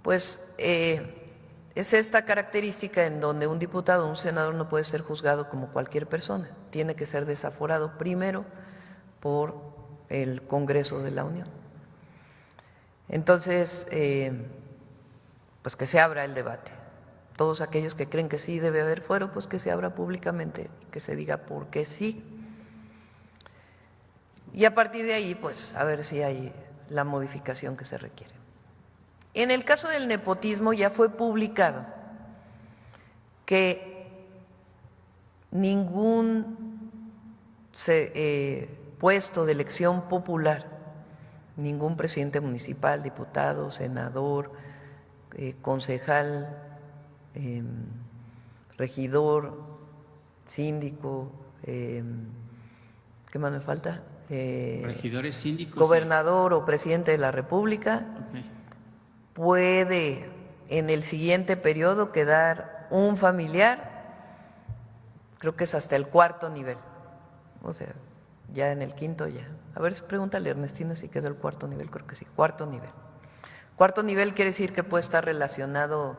Pues es esta característica en donde un diputado o un senador no puede ser juzgado como cualquier persona, tiene que ser desaforado primero por el Congreso de la Unión. Entonces, pues que se abra el debate. Todos aquellos que creen que sí debe haber fuero, pues que se abra públicamente, que se diga por qué sí. Y a partir de ahí, pues a ver si hay la modificación que se requiere. En el caso del nepotismo ya fue publicado que ningún puesto de elección popular, ningún presidente municipal, diputado, senador, concejal, regidor, síndico, ¿Qué más me falta? Regidores, síndicos. Gobernador o presidente de la República. Okay. Puede en el siguiente periodo quedar un familiar, creo que es hasta el 4º nivel. O sea, ya en el 5º ya. A ver, pregúntale a Ernestina si quedó el 4º nivel, creo que sí, 4º nivel. 4º nivel quiere decir que puede estar relacionado,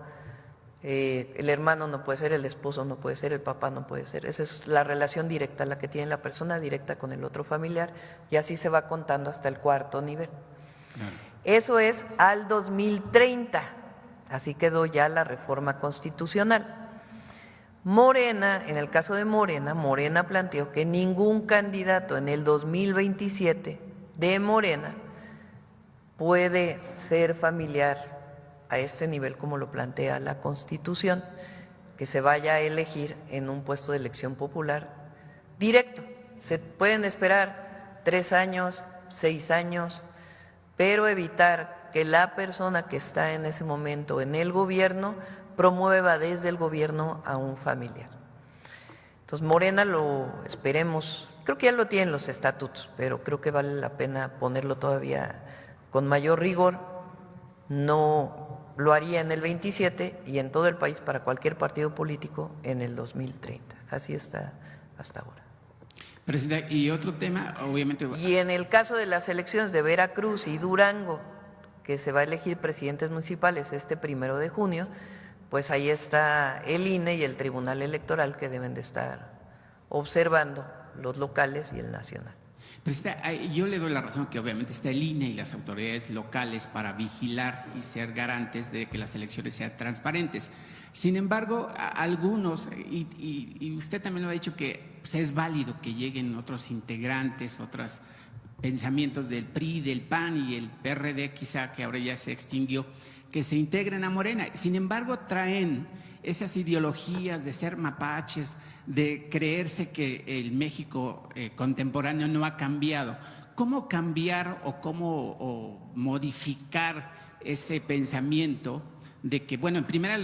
el hermano no puede ser, el esposo no puede ser, el papá no puede ser. Esa es la relación directa, la que tiene la persona directa con el otro familiar, y así se va contando hasta el 4º nivel. Claro. Eso es al 2030, así quedó ya la reforma constitucional. Morena, en el caso de Morena, Morena planteó que ningún candidato en el 2027 de Morena puede ser familiar a este nivel como lo plantea la Constitución, que se vaya a elegir en un puesto de elección popular directo. Se pueden esperar 3 años, 6 años, pero evitar que la persona que está en ese momento en el gobierno promueva desde el gobierno a un familiar. Entonces, Morena lo esperemos, creo que ya lo tienen los estatutos, pero creo que vale la pena ponerlo todavía con mayor rigor. No lo haría en el 27 y en todo el país para cualquier partido político en el 2030. Así está hasta ahora. Presidenta, y otro tema, obviamente. Y en el caso de las elecciones de Veracruz y Durango, que se va a elegir presidentes municipales este 1 de junio, pues ahí está el INE y el Tribunal Electoral que deben de estar observando los locales y el nacional. Presidenta, yo le doy la razón que obviamente está el INE y las autoridades locales para vigilar y ser garantes de que las elecciones sean transparentes. Sin embargo, algunos, y usted también lo ha dicho, que pues, es válido que lleguen otros integrantes, otros pensamientos del PRI, del PAN y el PRD quizá, que ahora ya se extinguió, que se integren a Morena. Sin embargo, traen esas ideologías de ser mapaches, de creerse que el México contemporáneo no ha cambiado. ¿Cómo cambiar o cómo modificar ese pensamiento de que, bueno, en primera,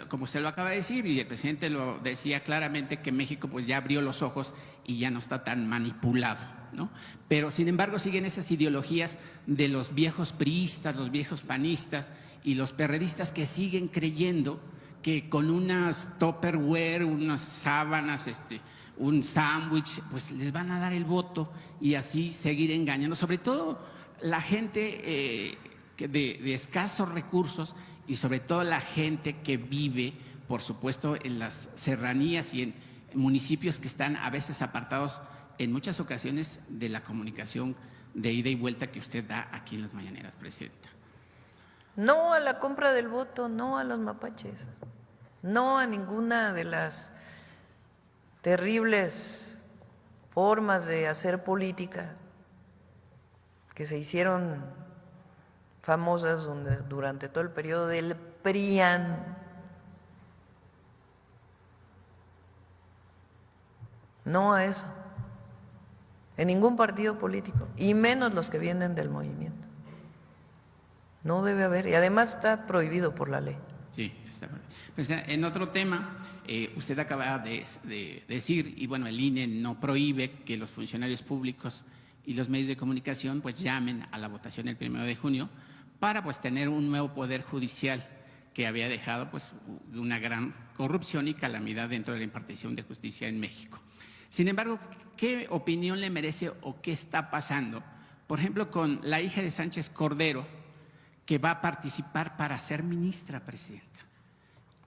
como usted lo acaba de decir, y el presidente lo decía claramente, que México pues ya abrió los ojos y ya no está tan manipulado, ¿no? Pero sin embargo siguen esas ideologías de los viejos priistas, los viejos panistas y los perredistas que siguen creyendo que con unas Tupperware, unas sábanas, un sándwich, pues les van a dar el voto y así seguir engañando, sobre todo la gente de escasos recursos y sobre todo la gente que vive, por supuesto, en las serranías y en municipios que están a veces apartados en muchas ocasiones de la comunicación de ida y vuelta que usted da aquí en las mañaneras, Presidenta. No a la compra del voto, no a los mapaches, no a ninguna de las terribles formas de hacer política que se hicieron famosas durante todo el periodo del PRIAN. No a eso, en ningún partido político, y menos los que vienen del movimiento. No debe haber, y además está prohibido por la ley. Sí, está prohibido. Pues en otro tema, usted acaba de decir, y bueno, el INE no prohíbe que los funcionarios públicos y los medios de comunicación pues llamen a la votación el 1 de junio para pues tener un nuevo poder judicial que había dejado pues una gran corrupción y calamidad dentro de la impartición de justicia en México. Sin embargo, ¿qué opinión le merece o qué está pasando? Por ejemplo, con la hija de Sánchez Cordero, que va a participar para ser ministra, Presidenta.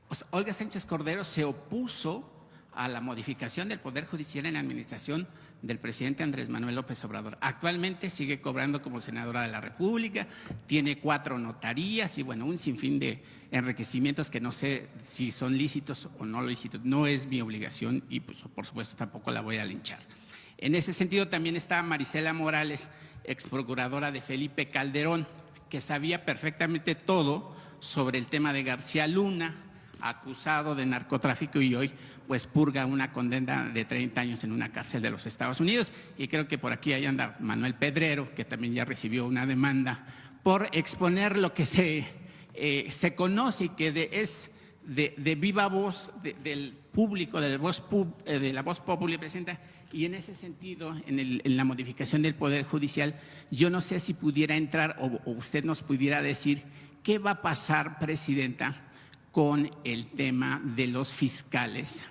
O sea, Olga Sánchez Cordero se opuso a la modificación del Poder Judicial en la administración del presidente Andrés Manuel López Obrador. Actualmente sigue cobrando como senadora de la República, tiene 4 notarías y bueno, un sinfín de enriquecimientos que no sé si son lícitos o no lícitos. No es mi obligación y pues, por supuesto tampoco la voy a linchar. En ese sentido también está Marisela Morales, ex procuradora de Felipe Calderón, que sabía perfectamente todo sobre el tema de García Luna, acusado de narcotráfico y hoy pues purga una condena de 30 años en una cárcel de los Estados Unidos. Y creo que por aquí ahí anda Manuel Pedrero, que también ya recibió una demanda por exponer lo que se conoce y que es de viva voz del público, de la voz populi, Presidenta, y en ese sentido, en la modificación del Poder Judicial, yo no sé si pudiera entrar o usted nos pudiera decir qué va a pasar, Presidenta, con el tema de los fiscales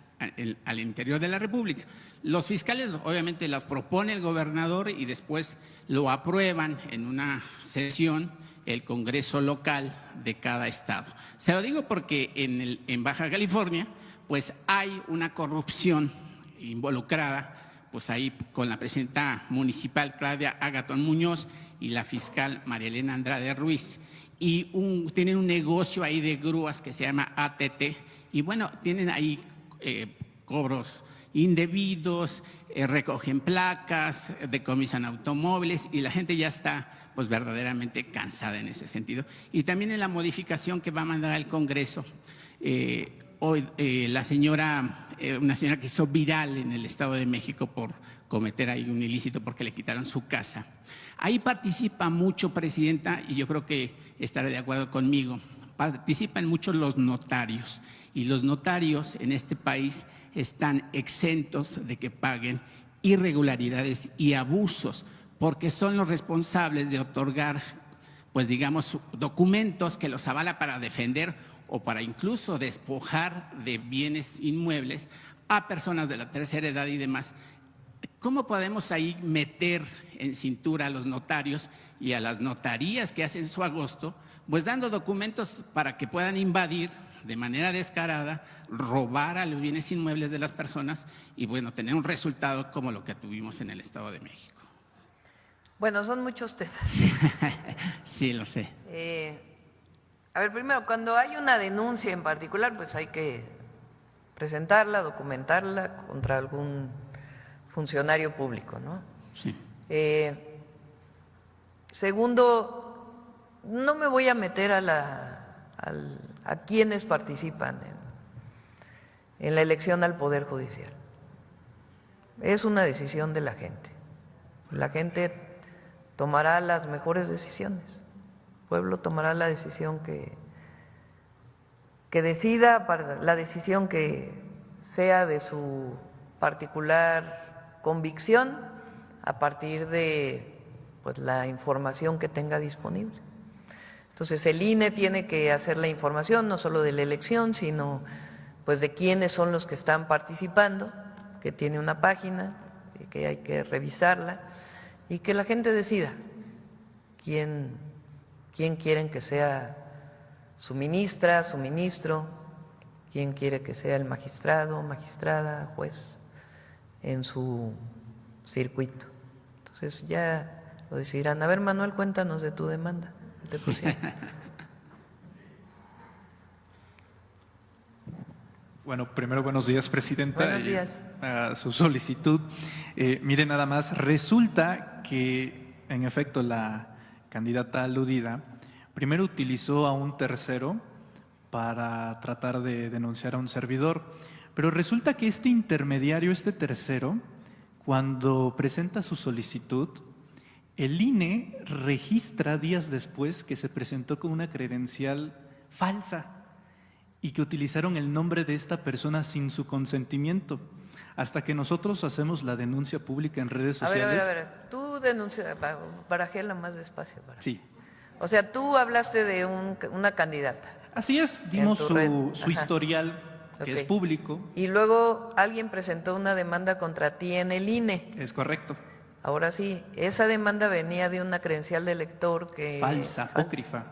al interior de la República. Los fiscales obviamente los propone el gobernador y después lo aprueban en una sesión el Congreso local de cada estado. Se lo digo porque en Baja California pues hay una corrupción involucrada, pues ahí con la presidenta municipal Claudia Agathon Muñoz y la fiscal María Elena Andrade Ruiz. Y tienen un negocio ahí de grúas que se llama ATT y bueno, tienen ahí cobros indebidos, recogen placas, decomisan automóviles y la gente ya está pues verdaderamente cansada en ese sentido. Y también en la modificación que va a mandar al Congreso, hoy una señora que hizo viral en el Estado de México por cometer ahí un ilícito porque le quitaron su casa. Ahí participa mucho, Presidenta, y yo creo que estará de acuerdo conmigo, participan mucho los notarios y los notarios en este país están exentos de que paguen irregularidades y abusos porque son los responsables de otorgar, pues digamos, documentos que los avala para defender o para incluso despojar de bienes inmuebles a personas de la tercera edad y demás. ¿Cómo podemos ahí meter en cintura a los notarios y a las notarías que hacen su agosto, pues dando documentos para que puedan invadir de manera descarada, robar a los bienes inmuebles de las personas y bueno, tener un resultado como lo que tuvimos en el Estado de México? Bueno, son muchos temas. Sí, lo sé. A ver, primero, cuando hay una denuncia en particular, pues hay que presentarla, documentarla contra algún funcionario público, ¿no? Sí. Segundo, no me voy a meter a quienes participan en la elección al Poder Judicial. Es una decisión de la gente. La gente tomará las mejores decisiones. El pueblo tomará la decisión que decida, la decisión que sea de su particular convicción a partir de pues, la información que tenga disponible. Entonces el INE tiene que hacer la información no solo de la elección, sino pues de quiénes son los que están participando, que tiene una página y que hay que revisarla y que la gente decida quién quieren que sea su ministra, su ministro, quién quiere que sea el magistrado, magistrada, juez en su circuito. Entonces ya lo decidirán. A ver, Manuel, cuéntanos de tu demanda. ¿Te pusieron? Bueno, primero buenos días, Presidenta. Buenos días. A su solicitud. Mire, nada más, resulta que en efecto la candidata aludida primero utilizó a un tercero para tratar de denunciar a un servidor, pero resulta que este intermediario, este tercero, cuando presenta su solicitud, el INE registra días después que se presentó con una credencial falsa y que utilizaron el nombre de esta persona sin su consentimiento. Hasta que nosotros hacemos la denuncia pública en redes sociales. A ver, tú denuncias, barajéala más despacio. Sí. O sea, tú hablaste de una candidata. Así es, dimos su historial, que es público. Y luego alguien presentó una demanda contra ti en el INE. Es correcto. Ahora sí, esa demanda venía de una credencial de elector que… Falsa, apócrifa.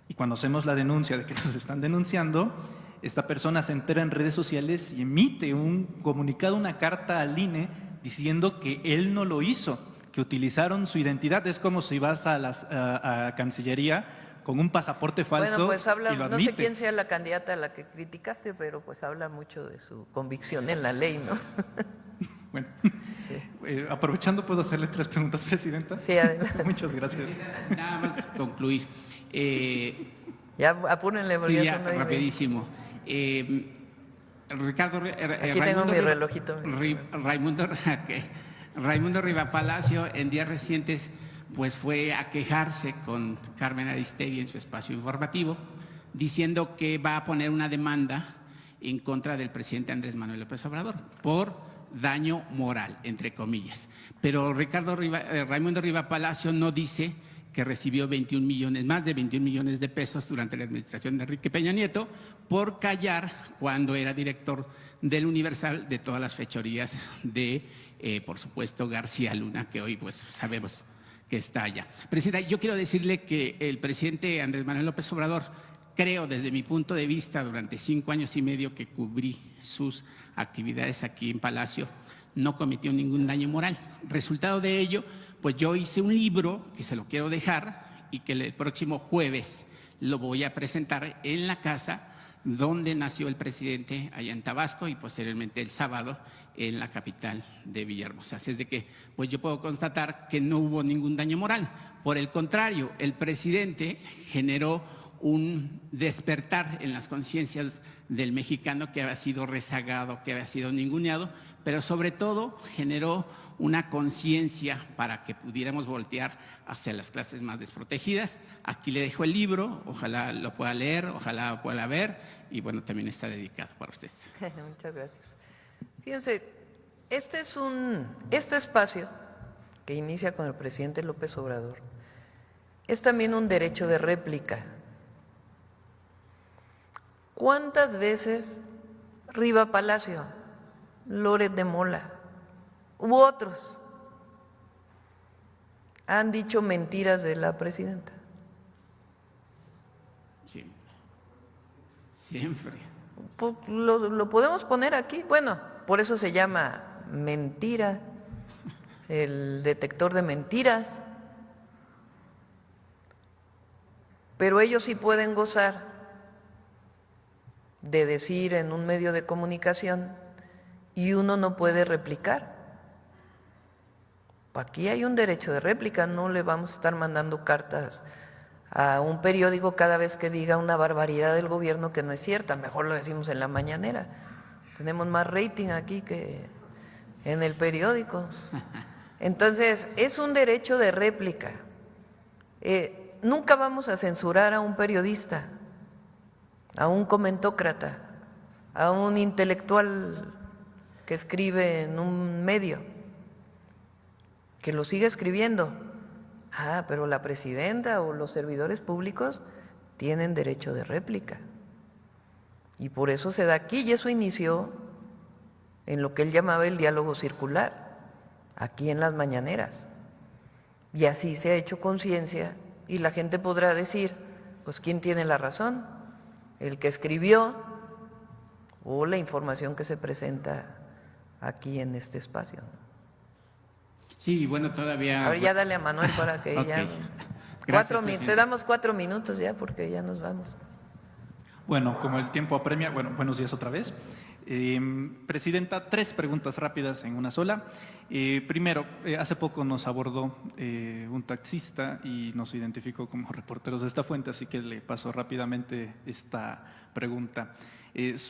Y cuando hacemos la denuncia de que nos están denunciando, esta persona se entera en redes sociales y emite un comunicado, una carta al INE diciendo que él no lo hizo, que utilizaron su identidad. Es como si vas a Cancillería con un pasaporte falso. Bueno, pues habla, y lo no admite. sé quién sea la candidata a la que criticaste, pero pues habla mucho de su convicción en la ley, ¿no? Bueno, sí. Aprovechando, ¿puedo hacerle 3 preguntas, Presidenta? Sí, adelante. Muchas gracias. Nada más concluir. Ya apúrenle, porque sí, ya son rapidísimo. Ricardo, aquí tengo mi relojito. Raimundo Rivapalacio en días recientes pues fue a quejarse con Carmen Aristegui en su espacio informativo diciendo que va a poner una demanda en contra del presidente Andrés Manuel López Obrador por daño moral, entre comillas. Pero Raimundo Riva Palacio no dice que recibió más de 21 millones de pesos durante la administración de Enrique Peña Nieto por callar cuando era director del Universal de todas las fechorías de, por supuesto, García Luna, que hoy pues sabemos que está allá. Presidenta, yo quiero decirle que el presidente Andrés Manuel López Obrador, creo desde mi punto de vista, durante 5 años y medio que cubrí sus actividades aquí en Palacio, no cometió ningún daño moral. Resultado de ello, pues yo hice un libro que se lo quiero dejar y que el próximo jueves lo voy a presentar en la casa donde nació el presidente, allá en Tabasco, y posteriormente el sábado en la capital de Villahermosa. Así es de que pues yo puedo constatar que no hubo ningún daño moral. Por el contrario, el presidente generó un despertar en las conciencias del mexicano que había sido rezagado, que había sido ninguneado, pero sobre todo generó una conciencia para que pudiéramos voltear hacia las clases más desprotegidas. Aquí le dejo el libro, ojalá lo pueda leer, ojalá lo pueda ver, y bueno, también está dedicado para usted. Muchas gracias. Fíjense, este espacio que inicia con el presidente López Obrador es también un derecho de réplica. ¿Cuántas veces Riva Palacio, Loret de Mola u otros han dicho mentiras de la presidenta? Siempre. Siempre. Pues lo podemos poner aquí. Bueno, por eso se llama mentira, el detector de mentiras. Pero ellos sí pueden gozar de decir en un medio de comunicación y uno no puede replicar. Aquí hay un derecho de réplica, no le vamos a estar mandando cartas a un periódico cada vez que diga una barbaridad del gobierno que no es cierta, mejor lo decimos en la mañanera. Tenemos más rating aquí que en el periódico. Entonces, es un derecho de réplica. Nunca vamos a censurar a un periodista, a un comentócrata, a un intelectual que escribe en un medio, que lo sigue escribiendo. Pero la presidenta o los servidores públicos tienen derecho de réplica. Y por eso se da aquí, y eso inició en lo que él llamaba el diálogo circular, aquí en las mañaneras. Y así se ha hecho conciencia, y la gente podrá decir, pues, ¿quién tiene la razón? ¿El que escribió o la información que se presenta aquí en este espacio? Sí, bueno, todavía... A ver, ya dale a Manuel para que okay. ya... Gracias, te damos 4 minutos ya, porque ya nos vamos. Bueno, como el tiempo apremia, buenos días otra vez. Presidenta, 3 preguntas rápidas en una sola. Primero, hace poco nos abordó un taxista y nos identificó como reporteros de esta fuente, así que le paso rápidamente esta pregunta.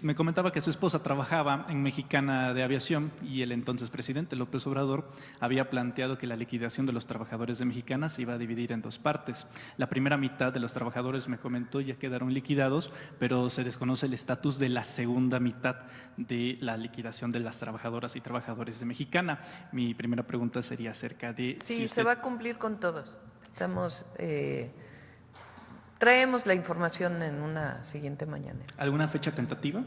Me comentaba que su esposa trabajaba en Mexicana de Aviación y el entonces presidente López Obrador había planteado que la liquidación de los trabajadores de Mexicana se iba a dividir en 2 partes. La primera mitad de los trabajadores, me comentó, ya quedaron liquidados, pero se desconoce el estatus de la segunda mitad de la liquidación de las trabajadoras y trabajadores de Mexicana. Mi primera pregunta sería acerca de... Sí, se va a cumplir con todos. Traemos la información en una siguiente mañanera. ¿Alguna fecha tentativa?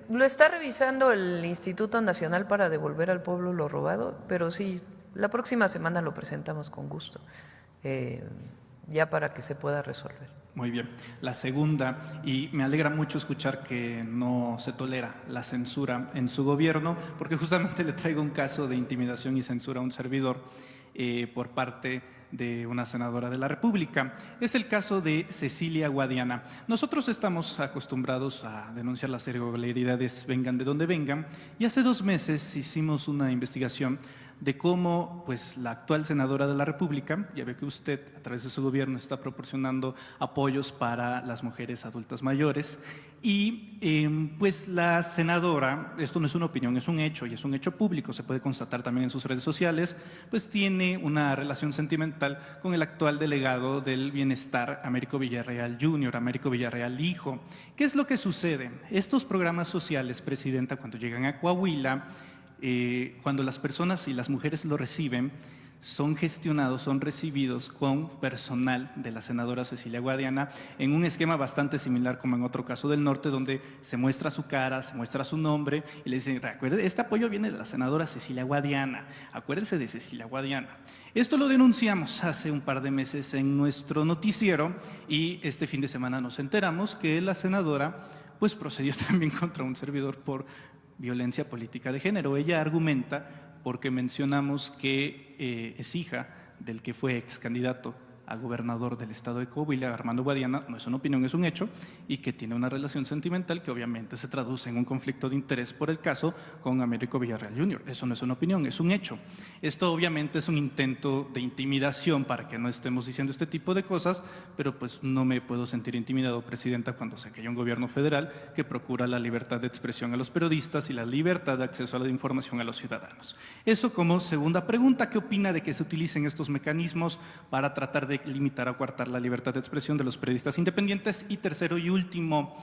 Lo está revisando el Instituto Nacional para devolver al pueblo lo robado, pero sí, la próxima semana lo presentamos con gusto, ya para que se pueda resolver. Muy bien. La segunda, y me alegra mucho escuchar que no se tolera la censura en su gobierno, porque justamente le traigo un caso de intimidación y censura a un servidor por parte de una senadora de la República. Es el caso de Cecilia Guadiana. Nosotros estamos acostumbrados a denunciar las irregularidades, vengan de donde vengan, y hace 2 meses hicimos una investigación de cómo pues, la actual senadora de la República, ya ve que usted a través de su gobierno está proporcionando apoyos para las mujeres adultas mayores, y pues la senadora, esto no es una opinión, es un hecho, y es un hecho público, se puede constatar también en sus redes sociales, pues tiene una relación sentimental con el actual delegado del Bienestar, Américo Villarreal Jr., Américo Villarreal Hijo. ¿Qué es lo que sucede? Estos programas sociales, Presidenta, cuando llegan a Coahuila, cuando las personas y las mujeres lo reciben, son gestionados, son recibidos con personal de la senadora Cecilia Guadiana en un esquema bastante similar como en otro caso del norte, donde se muestra su cara, se muestra su nombre y le dicen, recuerde, este apoyo viene de la senadora Cecilia Guadiana, acuérdese de Cecilia Guadiana. Esto lo denunciamos hace un par de meses en nuestro noticiero y este fin de semana nos enteramos que la senadora pues procedió también contra un servidor por violencia política de género. Ella argumenta, porque mencionamos que es hija del que fue ex candidato a gobernador del estado de Coahuila, Armando Guadiana, no es una opinión, es un hecho, y que tiene una relación sentimental que obviamente se traduce en un conflicto de interés por el caso con Américo Villarreal Jr. Eso no es una opinión, es un hecho. Esto obviamente es un intento de intimidación para que no estemos diciendo este tipo de cosas, pero pues no me puedo sentir intimidado, Presidenta, cuando sé que hay un gobierno federal que procura la libertad de expresión a los periodistas y la libertad de acceso a la información a los ciudadanos. Eso como segunda pregunta, ¿qué opina de que se utilicen estos mecanismos para tratar de limitar o coartar la libertad de expresión de los periodistas independientes? Y tercero y último,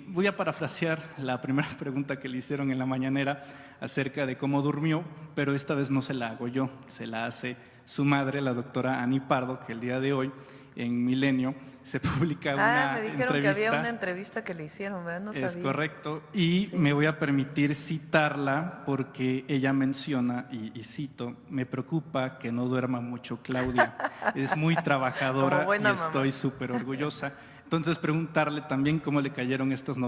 voy a parafrasear la primera pregunta que le hicieron en la mañanera acerca de cómo durmió, pero esta vez no se la hago yo, se la hace su madre, la doctora Ani Pardo, que el día de hoy en Milenio se publica una me dijeron entrevista. que había una entrevista que le hicieron, ¿verdad? No sabía. Es correcto, y sí, me voy a permitir citarla porque ella menciona, y cito, me preocupa que no duerma mucho Claudia, es muy trabajadora y estoy súper orgullosa. Entonces preguntarle también cómo le cayeron estas novedades.